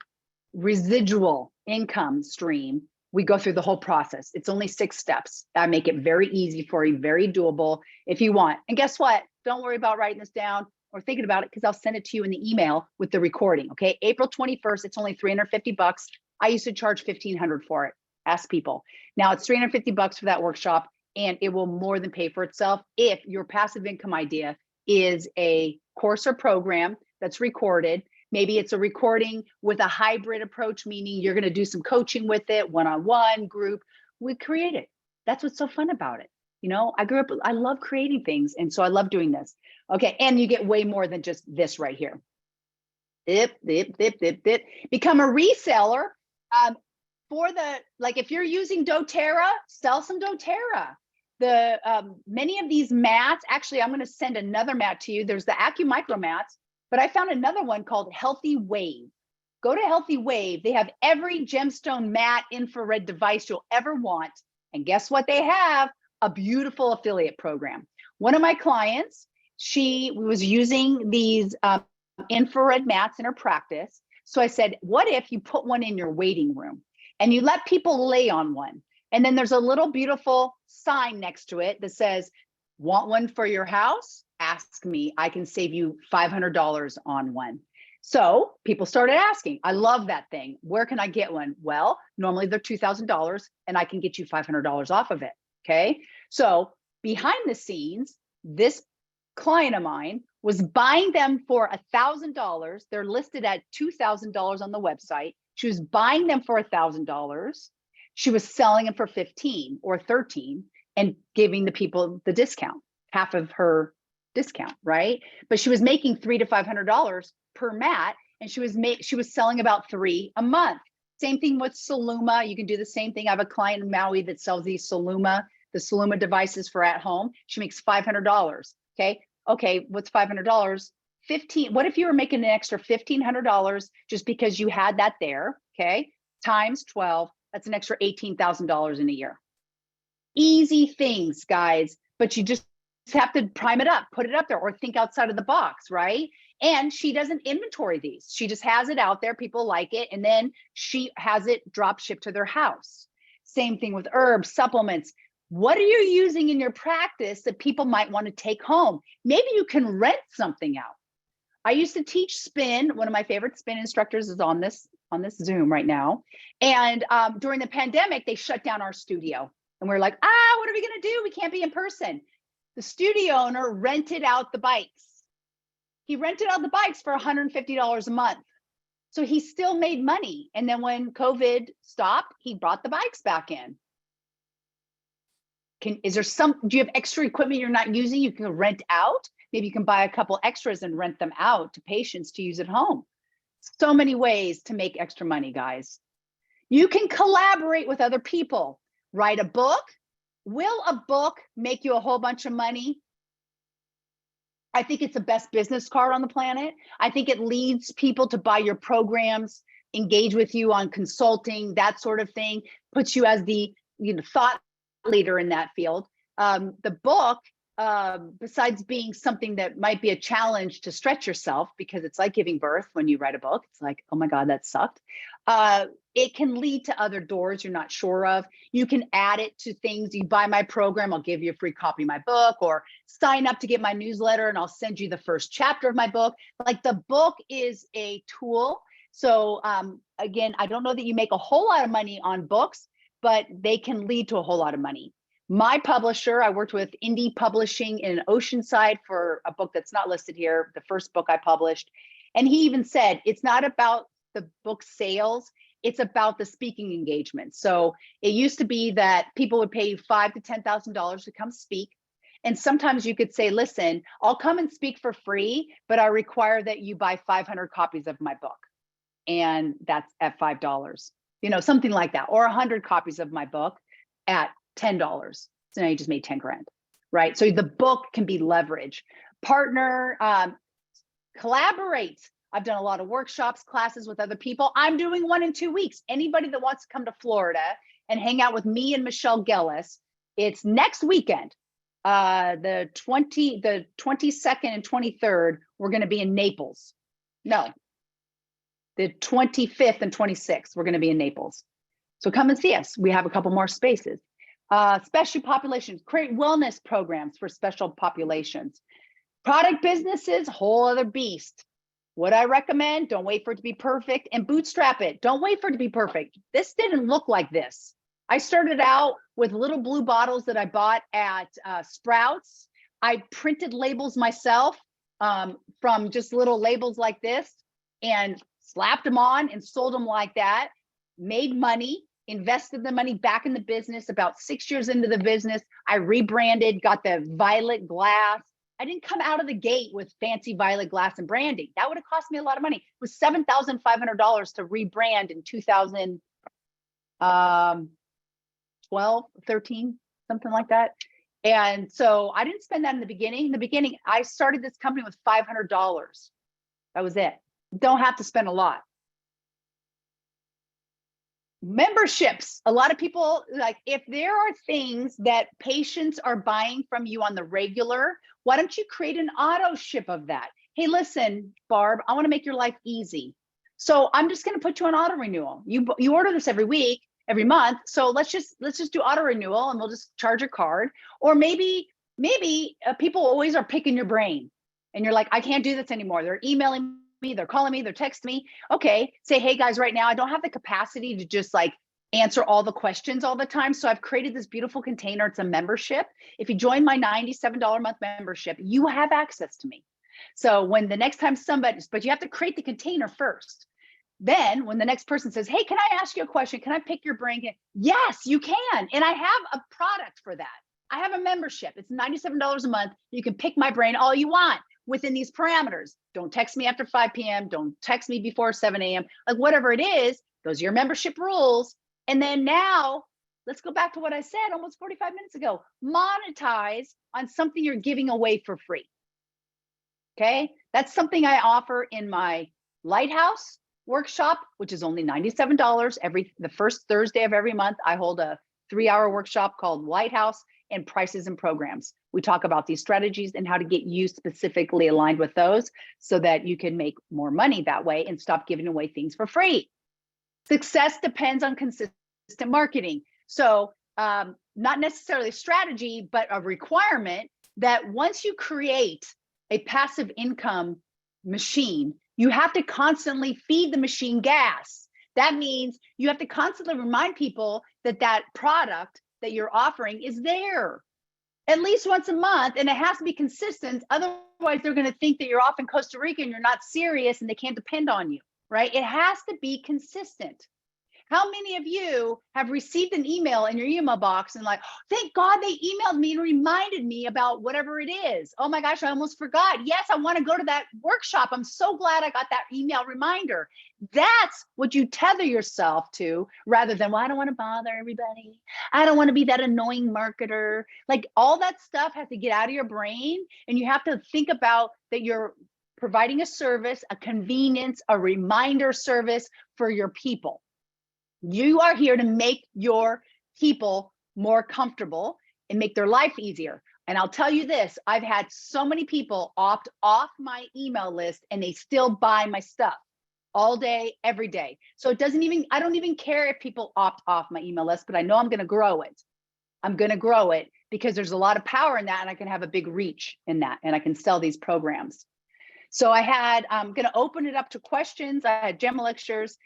residual income stream. We go through the whole process. It's only 6 steps. I make it very easy for you, very doable if you want. And guess what? Don't worry about writing this down or thinking about it, because I'll send it to you in the email with the recording. Okay. April 21st, it's only $350. I used to charge $1,500 for it. Ask people. Now it's $350 for that workshop. And it will more than pay for itself if your passive income idea is a course or program that's recorded. Maybe it's a recording with a hybrid approach, meaning you're going to do some coaching with it, one-on-one, group. We create it. That's what's so fun about it. I love creating things. And so I love doing this. Okay. And you get way more than just this right here. Become a reseller. If you're using doTERRA, sell some doTERRA. Many of these mats, actually, I'm going to send another mat to you. There's the AccuMicro mats, but I found another one called Healthy Wave. Go to Healthy Wave. They have every gemstone mat infrared device you'll ever want. And guess what they have? A beautiful affiliate program. One of my clients, she was using these infrared mats in her practice. So I said, what if you put one in your waiting room and you let people lay on one? And then there's a little beautiful sign next to it that says, want one for your house? Ask me. I can save you $500 on one. So people started asking. I love that thing. Where can I get one? Well, normally they're $2,000 and I can get you $500 off of it. Okay. So behind the scenes, this client of mine was buying them for $1,000. They're listed at $2,000 on the website. She was buying them for $1,000. She was selling them for 15 or 13 and giving the people the discount, half of her discount, right? But she was making $300 to $500 per mat, and she was selling about 3 a month. Same thing with Soluma. You can do the same thing. I have a client in Maui that sells these the Soluma devices for at home. She makes $500. Okay, what's $500? 15. What if you were making an extra $1,500 just because you had that there? Okay, times 12. That's an extra $18,000 in a year. Easy things, guys, but you just have to prime it up, put it up there, or think outside of the box, right? And she doesn't inventory these. She just has it out there. People like it. And then she has it drop shipped to their house. Same thing with herbs, supplements. What are you using in your practice that people might want to take home? Maybe you can rent something out. I used to teach spin. One of my favorite spin instructors is on this Zoom right now. And during the pandemic, they shut down our studio. And we're like, what are we going to do? We can't be in person. The studio owner rented out the bikes. He rented out the bikes for $150 a month. So he still made money. And then when COVID stopped, he brought the bikes back in. Do you have extra equipment you're not using? You can rent out. Maybe you can buy a couple extras and rent them out to patients to use at home. So many ways to make extra money, guys. You can collaborate with other people. Write a book. Will a book make you a whole bunch of money? I think it's the best business card on the planet. I think it leads people to buy your programs, engage with you on consulting, that sort of thing, puts you as the thought leader in that field. The book, besides being something that might be a challenge to stretch yourself, because it's like giving birth when you write a book. It's like, oh my God, that sucked. It can lead to other doors you're not sure of. You can add it to things. You buy my program, I'll give you a free copy of my book, or sign up to get my newsletter and I'll send you the first chapter of my book. Like, the book is a tool. So again, I don't know that you make a whole lot of money on books, but they can lead to a whole lot of money. My publisher, I worked with Indie Publishing in Oceanside for a book that's not listed here, the first book I published. And he even said, it's not about the book sales, it's about the speaking engagement. So it used to be that people would pay you $5,000 to $10,000 to come speak. And sometimes you could say, listen, I'll come and speak for free, but I require that you buy 500 copies of my book. And that's at $5, something like that, or 100 copies of my book at $10. So now you just made 10 grand, right? So the book can be leveraged. Partner, collaborate. I've done a lot of workshops, classes with other people. I'm doing one in 2 weeks. Anybody that wants to come to Florida and hang out with me and Michelle Gellis, it's next weekend. The 22nd and 23rd, we're going to be in Naples. No, the 25th and 26th, we're going to be in Naples. So come and see us. We have a couple more spaces. Special populations, create wellness programs for special populations. Product businesses, whole other beast. What I recommend, don't wait for it to be perfect, and bootstrap it. Don't wait for it to be perfect. This didn't look like this. I started out with little blue bottles that I bought at Sprouts. I printed labels myself from just little labels like this and slapped them on and sold them like that, made money, invested the money back in the business. About 6 years into the business, I rebranded, got the violet glass. I didn't come out of the gate with fancy violet glass and branding. That would have cost me a lot of money. It was $7,500 to rebrand in 2012, 13, something like that. And so I didn't spend that in the beginning. In the beginning, I started this company with $500. That was it. Don't have to spend a lot. Memberships. A lot of people, like, if there are things that patients are buying from you on the regular, why don't you create an auto ship of that? Hey, listen, Barb, I want to make your life easy. So I'm just going to put you on auto renewal. You order this every week, every month. So let's just do auto renewal and we'll just charge a card. Or maybe people always are picking your brain and you're like, I can't do this anymore. They're emailing me, they're calling me, they're texting me. Okay, say, hey guys, right now I don't have the capacity to just like answer all the questions all the time. So I've created this beautiful container. It's a membership. If you join my $97 a month membership, you have access to me. So when the next time but you have to create the container first. Then when the next person says, hey, can I ask you a question? Can I pick your brain? Yes, you can. And I have a product for that. I have a membership. It's $97 a month. You can pick my brain all you want within these parameters. Don't text me after 5 p.m. Don't text me before 7 a.m. Like whatever it is, those are your membership rules. And then now, let's go back to what I said almost 45 minutes ago. Monetize on something you're giving away for free. Okay, that's something I offer in my Lighthouse workshop, which is only $97 the first Thursday of every month. I hold a 3-hour workshop called Lighthouse and Prices and Programs. We talk about these strategies and how to get you specifically aligned with those so that you can make more money that way and stop giving away things for free. Success depends on consistent marketing. So not necessarily a strategy, but a requirement that once you create a passive income machine, you have to constantly feed the machine gas. That means you have to constantly remind people that that product that you're offering is there at least once a month, and it has to be consistent. Otherwise, they're going to think that you're off in Costa Rica and you're not serious and they can't depend on you, right? It has to be consistent. How many of you have received an email in your email box and like, oh, thank God they emailed me and reminded me about whatever it is. Oh my gosh, I almost forgot. Yes, I want to go to that workshop. I'm so glad I got that email reminder. That's what you tether yourself to, rather than, well, I don't want to bother everybody. I don't want to be that annoying marketer. Like, all that stuff has to get out of your brain, and you have to think about that you're providing a service, a convenience, a reminder service for your people. You are here to make your people more comfortable and make their life easier. And I'll tell you this, I've had so many people opt off my email list and they still buy my stuff all day, every day. So it doesn't even, I don't even care if people opt off my email list, but I know I'm going to grow it. I'm going to grow it because there's a lot of power in that, and I can have a big reach in that, and I can sell these programs. So I'm going to open it up to questions. I had gem lectures.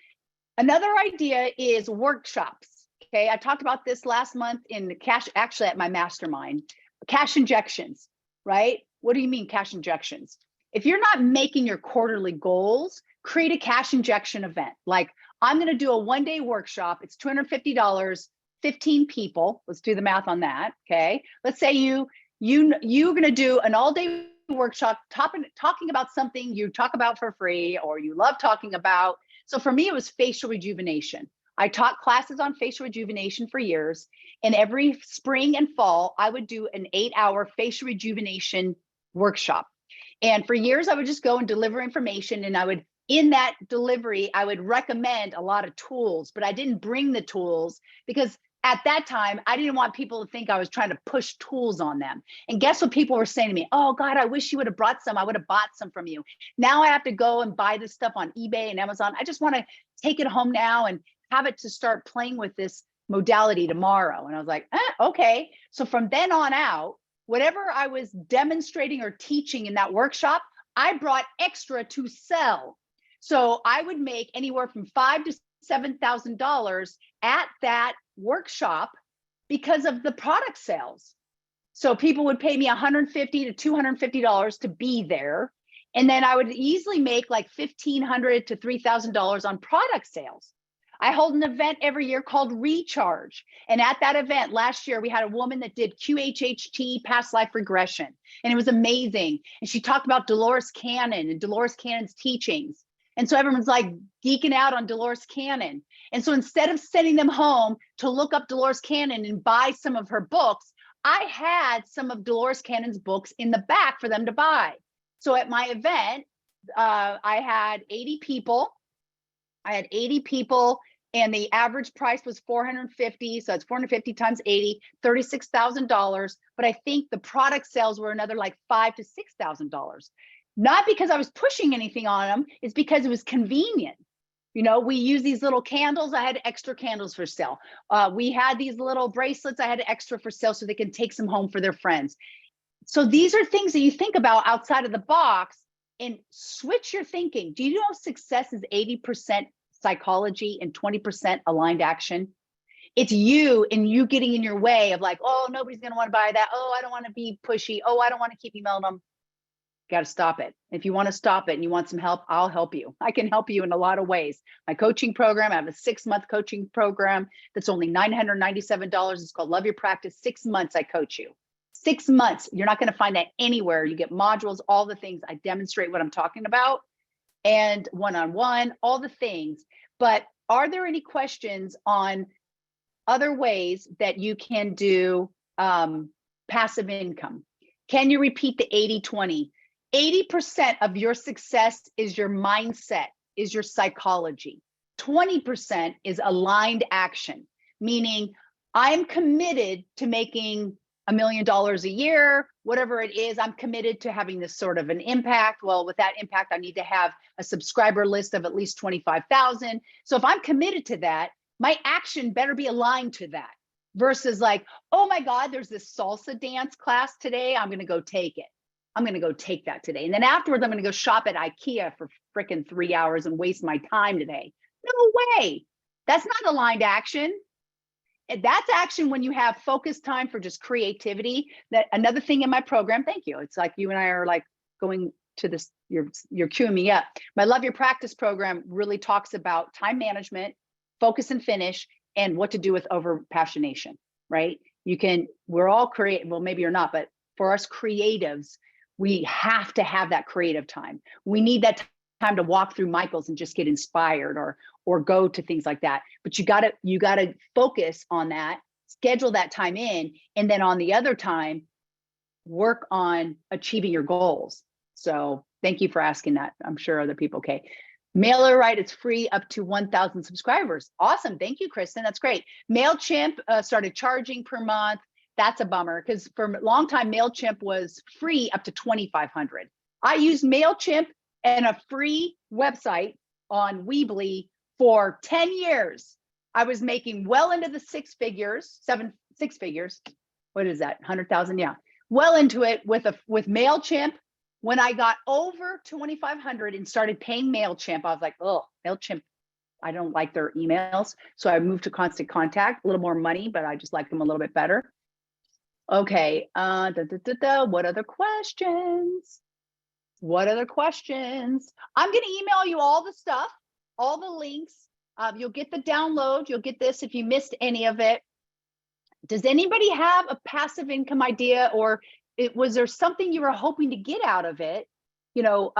Another idea is workshops. Okay, I talked about this last month in the cash, actually at my mastermind, cash injections, right? What do you mean cash injections? If you're not making your quarterly goals, create a cash injection event. Like, I'm going to do a one-day workshop. It's $250, 15 people. Let's do the math on that. Okay, let's say you're going to do an all-day workshop talking about something you talk about for free or you love talking about. So for me, it was facial rejuvenation. I taught classes on facial rejuvenation for years. And every spring and fall, I would do an 8-hour facial rejuvenation workshop. And for years, I would just go and deliver information. And in that delivery, I would recommend a lot of tools, but I didn't bring the tools because at that time, I didn't want people to think I was trying to push tools on them. And guess what people were saying to me? Oh God, I wish you would have brought some. I would have bought some from you. Now I have to go and buy this stuff on eBay and Amazon. I just want to take it home now and have it to start playing with this modality tomorrow. And I was like, okay. So from then on out, whatever I was demonstrating or teaching in that workshop, I brought extra to sell. So I would make anywhere from $5,000 to $7,000 at that workshop because of the product sales. So people would pay me $150 to $250 to be there. And then I would easily make like $1,500 to $3,000 on product sales. I hold an event every year called Recharge. And at that event last year, we had a woman that did QHHT, past life regression. And it was amazing. And she talked about Dolores Cannon and Dolores Cannon's teachings. And so everyone's like geeking out on Dolores Cannon. And so instead of sending them home to look up Dolores Cannon and buy some of her books, I had some of Dolores Cannon's books in the back for them to buy. So at my event, I had 80 people. And the average price was $450. So it's 450 times 80, $36,000. But I think the product sales were another like $5,000 to $6,000. Not because I was pushing anything on them, it's because it was convenient. You know, we use these little candles. I had extra candles for sale. We had these little bracelets. I had extra for sale so they can take some home for their friends. So these are things that you think about outside of the box and switch your thinking. Do you know success is 80% psychology and 20% aligned action? It's you and you getting in your way of like, oh, nobody's going to want to buy that. Oh, I don't want to be pushy. Oh, I don't want to keep emailing them. Got to stop it. If you want to stop it and you want some help, I'll help you. I can help you in a lot of ways. My coaching program, I have a 6-month coaching program that's only $997. It's called Love Your Practice. 6 months I coach you. 6 months. You're not going to find that anywhere. You get modules, all the things. I demonstrate what I'm talking about, and one-on-one, all the things. But are there any questions on other ways that you can do passive income? Can you repeat the 80-20? 80% of your success is your mindset, is your psychology. 20% is aligned action, meaning I'm committed to making $1 million a year, whatever it is. I'm committed to having this sort of an impact. Well, with that impact, I need to have a subscriber list of at least 25,000. So if I'm committed to that, my action better be aligned to that. versus like, oh my God, there's this salsa dance class today. I'm going to go take it. I'm going to go take that today. And then afterwards, I'm going to go shop at IKEA for freaking 3 hours and waste my time today. No way. That's not aligned action. That's action when you have focused time for just creativity. That another thing in my program, thank you. It's like you and I are like going to this, you're queuing me up. My Love Your Practice program really talks about time management, focus and finish, and what to do with over passionation, right? We're all creative, well, maybe you're not, but for us creatives, we have to have that creative time. We need that time to walk through Michael's and just get inspired or go to things like that. But you gotta focus on that, schedule that time in, and then on the other time, work on achieving your goals. So thank you for asking that. I'm sure other people, okay. Mailer, right? It's free up to 1,000 subscribers. Awesome. Thank you, Kristen. That's great. MailChimp started charging per month. That's a bummer because for a long time, MailChimp was free up to 2,500. I used MailChimp and a free website on Weebly for 10 years. I was making well into the six figures. What is that? 100,000? Yeah. Well into it with MailChimp. When I got over 2,500 and started paying MailChimp, I was like, oh, MailChimp, I don't like their emails. So I moved to Constant Contact, a little more money, but I just like them a little bit better. Okay, what other questions? What other questions? I'm gonna email you all the stuff, all the links. You'll get the download, you'll get this if you missed any of it. Does anybody have a passive income idea, or was there something you were hoping to get out of it? You know,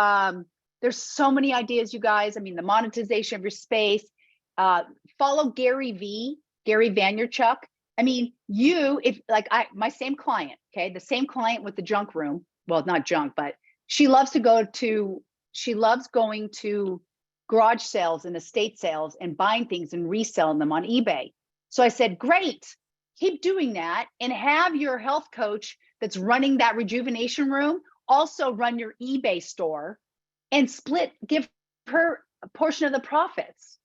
there's so many ideas, you guys. I mean, the monetization of your space. Follow Gary Vaynerchuk. I mean, my same client, okay, the same client with the junk room. Well, not junk, but she loves going to garage sales and estate sales and buying things and reselling them on eBay. So I said, great, keep doing that and have your health coach that's running that rejuvenation room also run your eBay store and give her a portion of the profits.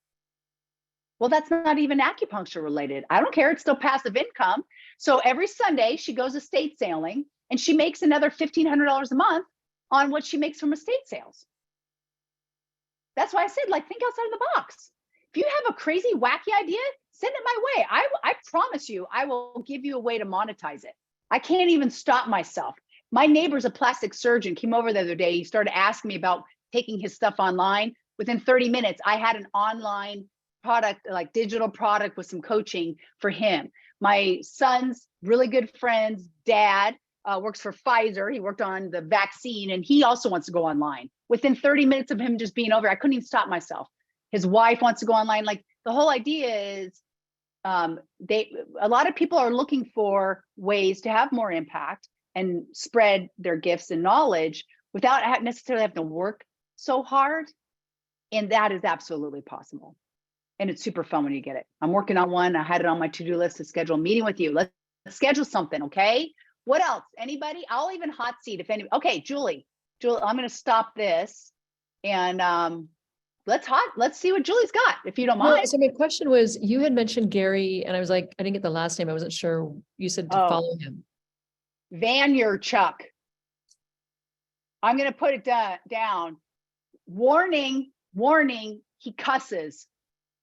Well, that's not even acupuncture related. I don't care. It's still passive income. So every Sunday she goes estate sailing and she makes another $1,500 a month on what she makes from estate sales. That's why I said, like, think outside of the box. If you have a crazy, wacky idea, send it my way. I promise you, I will give you a way to monetize it. I can't even stop myself. My neighbor's a plastic surgeon, came over the other day. He started asking me about taking his stuff online. Within 30 minutes, I had an online product, like digital product with some coaching for him. My son's really good friend's dad works for Pfizer. He worked on the vaccine and he also wants to go online. Within 30 minutes of him just being over, I couldn't even stop myself. His wife wants to go online. Like, the whole idea is a lot of people are looking for ways to have more impact and spread their gifts and knowledge without necessarily having to work so hard. And that is absolutely possible. And it's super fun when you get it. I'm working on one. I had it on my to-do list to schedule a meeting with you. Let's schedule something, okay? What else? Anybody? I'll even hot seat if any. Okay, Julie, I'm going to stop this and let's see what Julie's got, if you don't mind. Well, so my question was, you had mentioned Gary, and I was like, I didn't get the last name. I wasn't sure. You said to follow him. Vaynerchuk. I'm going to put it down. Warning, he cusses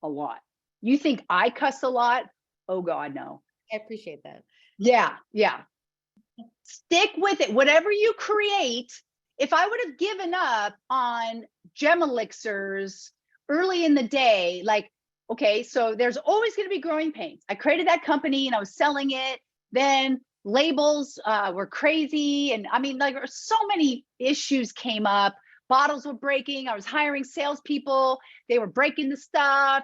a lot. You think I cuss a lot? Oh God, no. I appreciate that. Yeah. Stick with it. Whatever you create. If I would have given up on gem elixirs early in the day, like, okay, so there's always going to be growing pains. I created that company and I was selling it. Then labels were crazy. And I mean, like, so many issues came up. Bottles were breaking. I was hiring salespeople. They were breaking the stuff.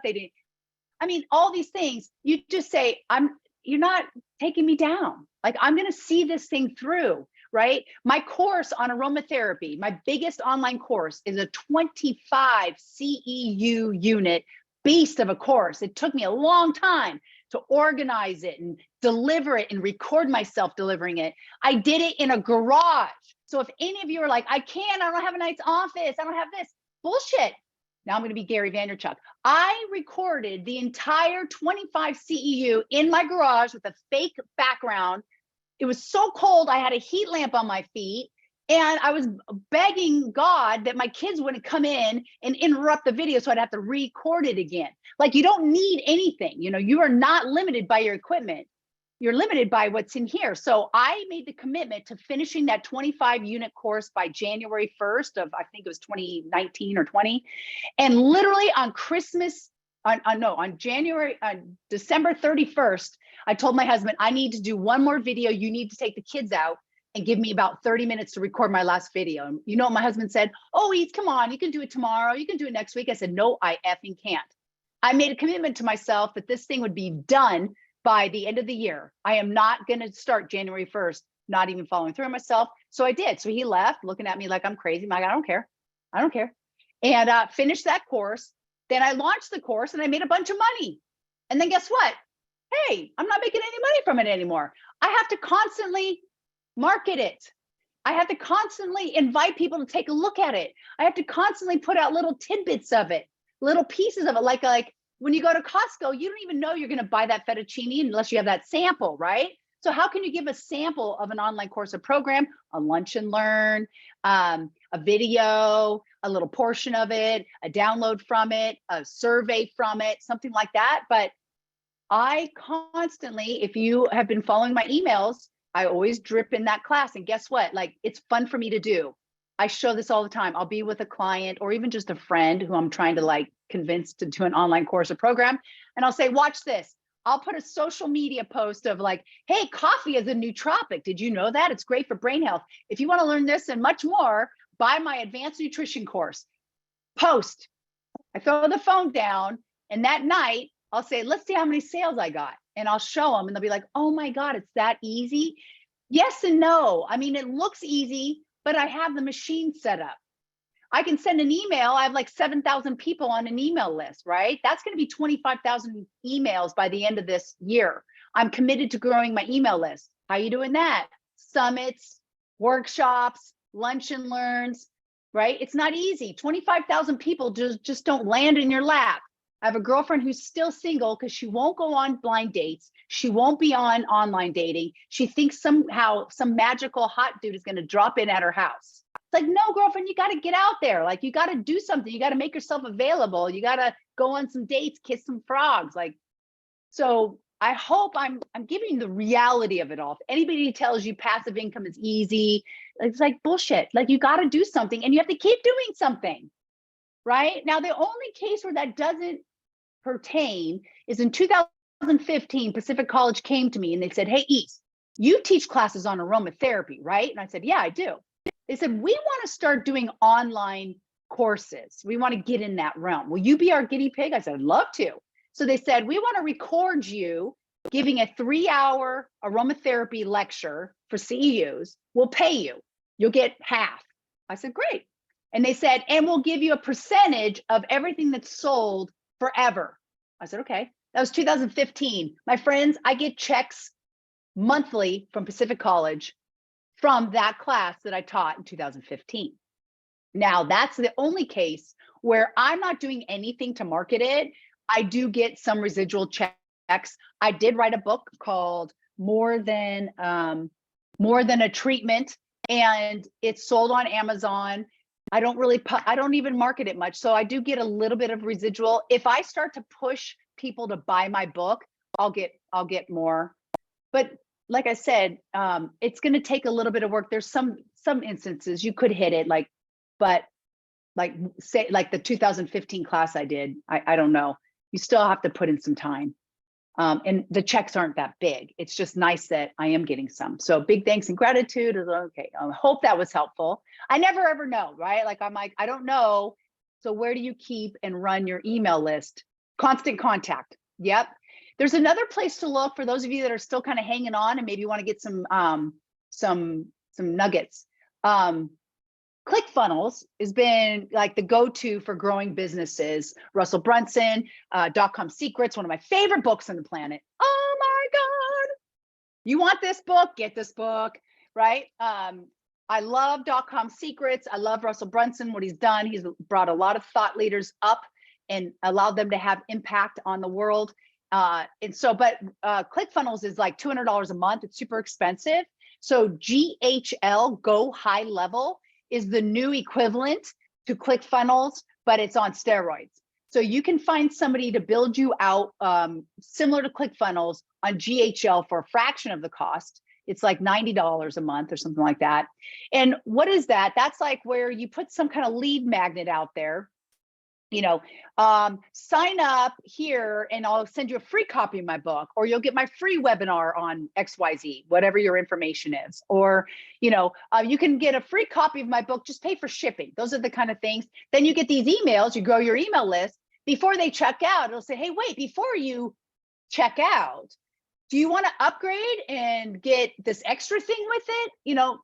All these things. You just say, you're not taking me down. Like, I'm going to see this thing through. Right? My course on aromatherapy, my biggest online course, is a 25 CEU unit beast of a course. It took me a long time to organize it and deliver it and record myself delivering it. I did it in a garage. So if any of you are like, I don't have a nice office, I don't have this, bullshit. Now I'm going to be Gary Vaynerchuk. I recorded the entire 25 CEU in my garage with a fake background. It was so cold, I had a heat lamp on my feet. And I was begging God that my kids wouldn't come in and interrupt the video, so I'd have to record it again. Like, you don't need anything. You know, you are not limited by your equipment. You're limited by what's in here. So I made the commitment to finishing that 25 unit course by January 1st of, I think it was 2019 or 20. And literally on December 31st, I told my husband, I need to do one more video. You need to take the kids out and give me about 30 minutes to record my last video. And you know what my husband said? Oh, Eve, come on, you can do it tomorrow. You can do it next week. I said, no, I effing can't. I made a commitment to myself that this thing would be done by the end of the year. I am not going to start January 1st, not even following through on myself. So I did. So he left looking at me like I'm crazy. I'm like, I don't care. I don't care. And finished that course. Then I launched the course and I made a bunch of money. And then guess what? Hey, I'm not making any money from it anymore. I have to constantly market it. I have to constantly invite people to take a look at it. I have to constantly put out little tidbits of it, little pieces of it. Like when you go to Costco, you don't even know you're going to buy that fettuccine unless you have that sample, right? So how can you give a sample of an online course or program, a lunch and learn, a video, a little portion of it, a download from it, a survey from it, something like that. But I constantly, if you have been following my emails, I always drip in that class. And guess what? Like, it's fun for me to do. I show this all the time. I'll be with a client or even just a friend who I'm trying to like convince to do an online course or program. And I'll say, watch this. I'll put a social media post of like, hey, coffee is a nootropic. Did you know that? It's great for brain health. If you want to learn this and much more, buy my advanced nutrition course. Post. I throw the phone down, and that night I'll say, let's see how many sales I got. And I'll show them and they'll be like, oh my God, it's that easy. Yes and no. I mean, it looks easy, but I have the machine set up. I can send an email. I have like 7,000 people on an email list, right? That's going to be 25,000 emails by the end of this year. I'm committed to growing my email list. How are you doing that? Summits, workshops, lunch and learns, right? It's not easy. 25,000 people just don't land in your lap. I have a girlfriend who's still single because she won't go on blind dates. She won't be on online dating. She thinks somehow some magical hot dude is going to drop in at her house. It's like, no, girlfriend, you got to get out there. Like, you got to do something. You got to make yourself available. You got to go on some dates, kiss some frogs. Like, so I hope I'm giving you the reality of it all. If anybody tells you passive income is easy, it's like bullshit. Like, you got to do something and you have to keep doing something. Right now, the only case where that doesn't pertain is in 2015, Pacific College came to me and they said, hey, East, you teach classes on aromatherapy, right? And I said, yeah, I do. They said, we want to start doing online courses. We want to get in that realm. Will you be our guinea pig? I said, I'd love to. So they said, we want to record you giving a 3-hour aromatherapy lecture for CEUs. We'll pay you. You'll get half. I said, great. And they said, and we'll give you a percentage of everything that's sold forever. I said, okay. That was 2015. My friends, I get checks monthly from Pacific College from that class that I taught in 2015. Now, that's the only case where I'm not doing anything to market it. I do get some residual checks. I did write a book called More Than a Treatment, and it's sold on Amazon. I don't even market it much. So I do get a little bit of residual. If I start to push people to buy my book, I'll get more. But like I said, it's going to take a little bit of work. There's some instances you could hit it, but say the 2015 class I did, I don't know. You still have to put in some time. And the checks aren't that big. It's just nice that I am getting some. So big thanks and gratitude. Okay, I hope that was helpful. I never ever know, right? Like, I'm like, I don't know. So where do you keep and run your email list? Constant Contact. Yep. There's another place to look for those of you that are still kind of hanging on and maybe want to get some nuggets. ClickFunnels has been like the go-to for growing businesses. Russell Brunson, .com Secrets, one of my favorite books on the planet. Oh my God. You want this book? Get this book, right? I love .com secrets. I love Russell Brunson, what he's done. He's brought a lot of thought leaders up and allowed them to have impact on the world. But ClickFunnels is like $200 a month. It's super expensive. So GHL, Go High Level, is the new equivalent to ClickFunnels, but it's on steroids. So you can find somebody to build you out similar to ClickFunnels on GHL for a fraction of the cost. It's like $90 a month or something like that. And what is that? That's like where you put some kind of lead magnet out there. Sign up here and I'll send you a free copy of my book, or you'll get my free webinar on XYZ, whatever your information is. Or, you can get a free copy of my book, just pay for shipping. Those are the kind of things. Then you get these emails, you grow your email list. Before they check out, it'll say, hey, wait, before you check out, do you want to upgrade and get this extra thing with it?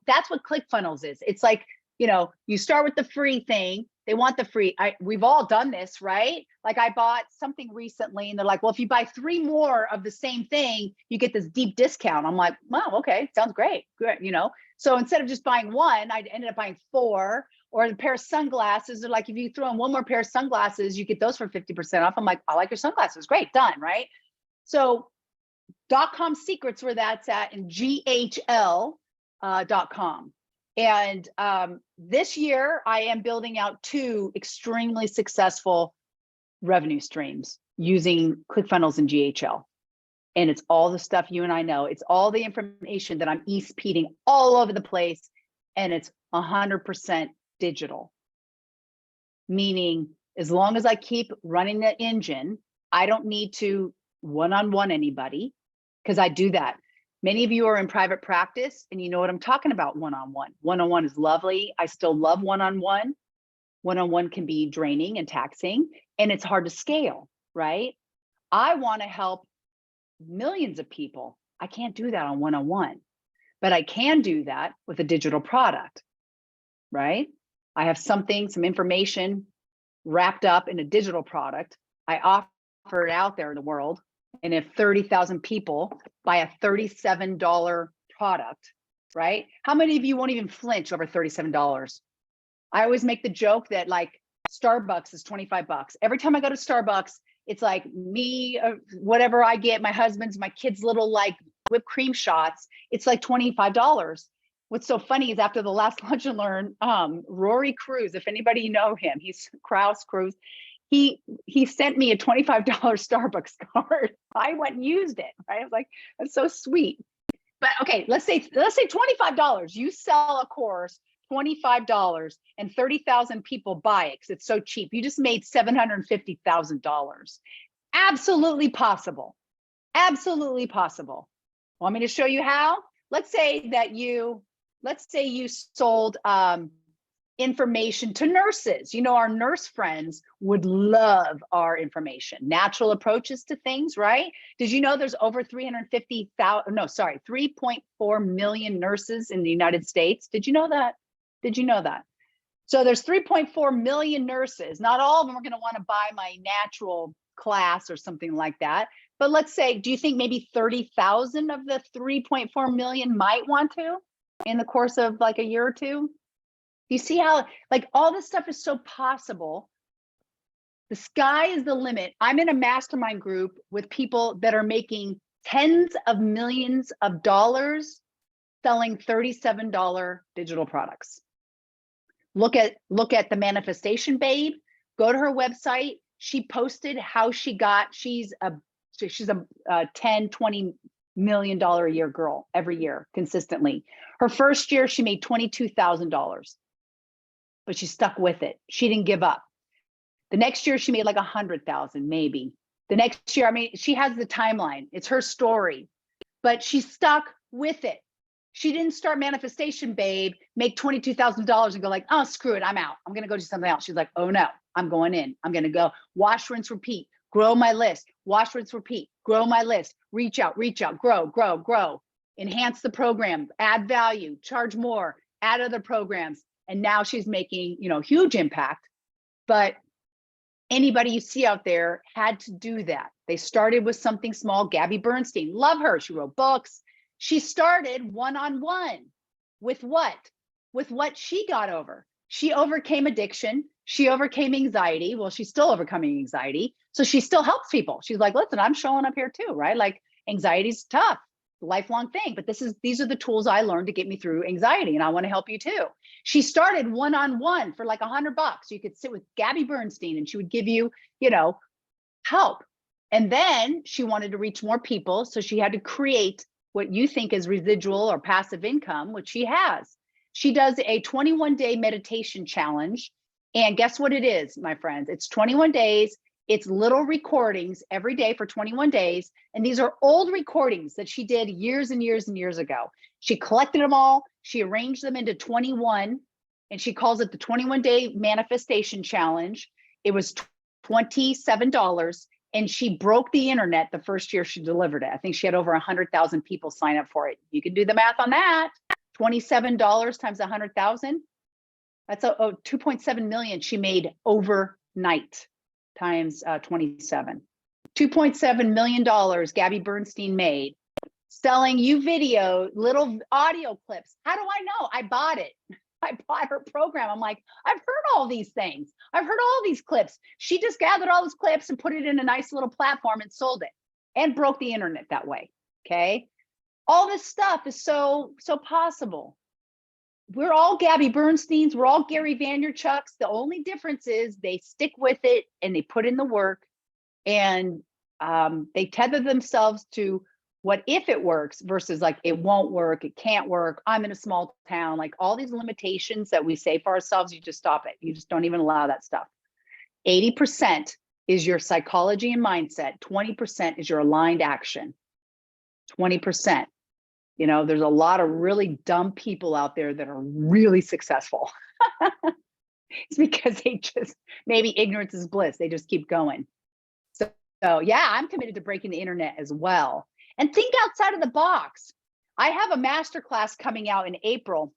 That's what ClickFunnels is. It's like, you start with the free thing. They want the free. We've all done this, right? Like I bought something recently and they're like, well, if you buy 3 more of the same thing, you get this deep discount. I'm like, wow, okay, sounds great. Good, So instead of just buying 1, I ended up buying 4. Or a pair of sunglasses. They're like, if you throw in 1 more pair of sunglasses, you get those for 50% off. I'm like, I like your sunglasses. Great, done, right? So .com secrets where that's at, and GHL.com. And this year, I am building out 2 extremely successful revenue streams using ClickFunnels and GHL. And it's all the stuff you and I know. It's all the information that I'm e-speeding all over the place. And it's 100% digital. Meaning, as long as I keep running the engine, I don't need to one-on-one anybody, because I do that. Many of you are in private practice and you know what I'm talking about one-on-one. One-on-one is lovely. I still love one-on-one. One-on-one can be draining and taxing, and it's hard to scale, right? I want to help millions of people. I can't do that on one-on-one, but I can do that with a digital product, right? I have some information wrapped up in a digital product. I offer it out there in the world. And if 30,000 people buy a $37 product, right? How many of you won't even flinch over $37? I always make the joke that like Starbucks is $25. Every time I go to Starbucks, it's like me, whatever I get, my husband's, my kids' little like whipped cream shots, it's like $25. What's so funny is after the last Lunch and Learn, Rory Cruz, if anybody know him, he's Kraus Cruz, he sent me a $25 Starbucks card. I went and used it, right? I was like, that's so sweet. But okay, let's say $25. You sell a course, $25, and 30,000 people buy it because it's so cheap. You just made $750,000. Absolutely possible. Absolutely possible. Want me to show you how? Let's say you sold information to nurses. Our nurse friends would love our information. Natural approaches to things, right? Did you know there's over 3.4 million nurses in the United States? Did you know that? Did you know that? So there's 3.4 million nurses. Not all of them are going to want to buy my natural class or something like that. But let's say, do you think maybe 30,000 of the 3.4 million might want to in the course of like a year or two? You see how like all this stuff is so possible. The sky is the limit. I'm in a mastermind group with people that are making tens of millions of dollars selling $37 digital products. Look at the Manifestation Babe. Go to her website. She posted how she's a 10, 20 million dollar a year girl every year consistently. Her first year, she made $22,000, but she stuck with it. She didn't give up. The next year, she made like 100,000, maybe. The next year, she has the timeline. It's her story, but she stuck with it. She didn't start Manifestation Babe, make $22,000 and go like, oh, screw it, I'm out. I'm going to go do something else. She's like, oh no, I'm going in. I'm going to go wash, rinse, repeat, grow my list, wash, rinse, repeat, grow my list, reach out, grow, enhance the program, add value, charge more, add other programs. And now she's making, huge impact. But anybody you see out there had to do that. They started with something small. Gabby Bernstein, love her. She wrote books. She started one-on-one with what? with what she got over. She overcame addiction. She overcame anxiety. Well, she's still overcoming anxiety. So she still helps people. She's like, listen, I'm showing up here too, right? Like anxiety's tough, lifelong thing, but these are the tools I learned to get me through anxiety. And I want to help you too. She started one-on-one for like $100. You could sit with Gabby Bernstein and she would give you, help. And then she wanted to reach more people. So she had to create what you think is residual or passive income, which she has. She does a 21-day meditation challenge. And guess what it is, my friends? It's 21 days. It's little recordings every day for 21 days. And these are old recordings that she did years and years and years ago. She collected them all. She arranged them into 21, and she calls it the 21-day manifestation challenge. It was $27. And she broke the internet the first year she delivered it. I think she had over 100,000 people sign up for it. You can do the math on that. $27 times 100,000. That's 2.7 million she made overnight times 27. $2.7 million Gabby Bernstein made selling you video, little audio clips. How do I know? I bought it. I bought her program. I'm like, I've heard all these things. I've heard all these clips. She just gathered all those clips and put it in a nice little platform and sold it and broke the internet that way. Okay. All this stuff is so possible. We're all Gabby Bernsteins. We're all Gary Vaynerchuk's. The only difference is they stick with it and they put in the work, and they tether themselves to what if it works versus like it won't work, it can't work, I'm in a small town, like all these limitations that we say for ourselves, you just stop it. You just don't even allow that stuff. 80% is your psychology and mindset. 20% is your aligned action. 20%. There's a lot of really dumb people out there that are really successful. It's because they just, maybe ignorance is bliss. They just keep going. So yeah, I'm committed to breaking the internet as well. And think outside of the box. I have a masterclass coming out in April,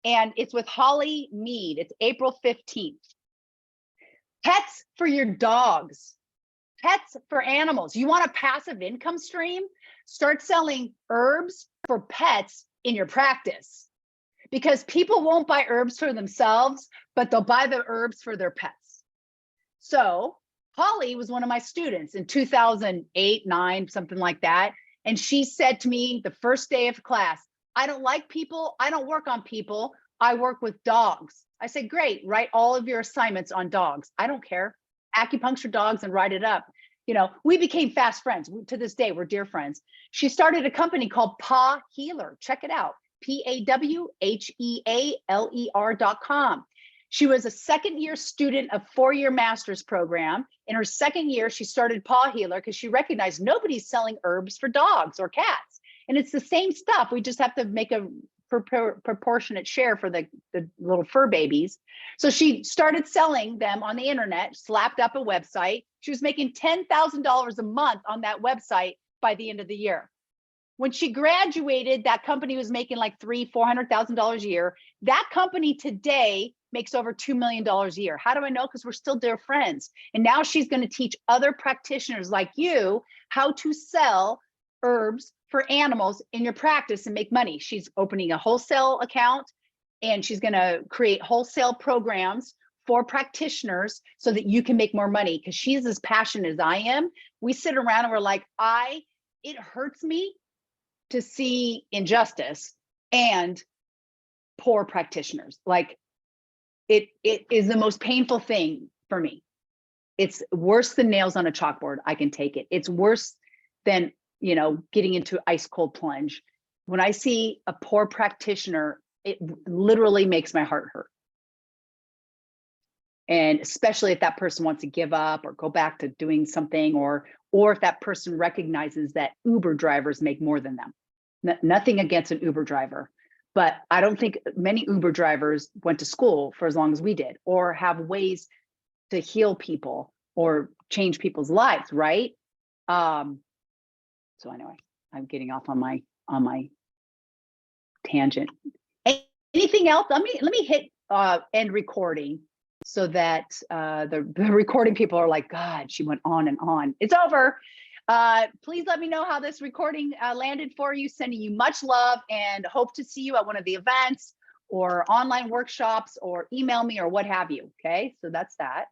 and it's with Holly Mead. It's April 15th. Pets for your dogs. Pets for animals. You want a passive income stream? Start selling herbs for pets in your practice, because people won't buy herbs for themselves, but they'll buy the herbs for their pets. So Holly was one of my students in 2008, 9, something like that. And she said to me the first day of class, I don't like people. I don't work on people. I work with dogs. I said, great, write all of your assignments on dogs. I don't care. Acupuncture dogs and write it up. We became fast friends. To this day, we're dear friends. She started a company called Paw Healer. Check it out. PAWHEALER.com. She was a second-year student of 4-year master's program. In her second year, she started Paw Healer because she recognized nobody's selling herbs for dogs or cats. And it's the same stuff. We just have to make a proportionate share for the little fur babies. So she started selling them on the internet, slapped up a website. She was making $10,000 a month on that website by the end of the year. When she graduated, that company was making like $300,000-$400,000 a year. That company today makes over $2 million a year. How do I know? Because we're still dear friends. And now she's going to teach other practitioners like you how to sell herbs for animals in your practice and make money. She's opening a wholesale account, and she's going to create wholesale programs for practitioners so that you can make more money, because she's as passionate as I am. We sit around and we're like, it hurts me to see injustice and poor practitioners. Like it is the most painful thing for me. It's worse than nails on a chalkboard. I can take it. It's worse than, getting into ice cold plunge. When I see a poor practitioner, it literally makes my heart hurt. And especially if that person wants to give up or go back to doing something, or if that person recognizes that Uber drivers make more than them. Nothing against an Uber driver, but I don't think many Uber drivers went to school for as long as we did, or have ways to heal people or change people's lives, right? So anyway, I'm getting off on my tangent. Anything else? Let me hit end recording, so that the recording people are like, God, she went on and on. It's over. Please let me know how this recording landed for you. Sending you much love, and hope to see you at one of the events or online workshops or email me or what have you. Okay, so that's that.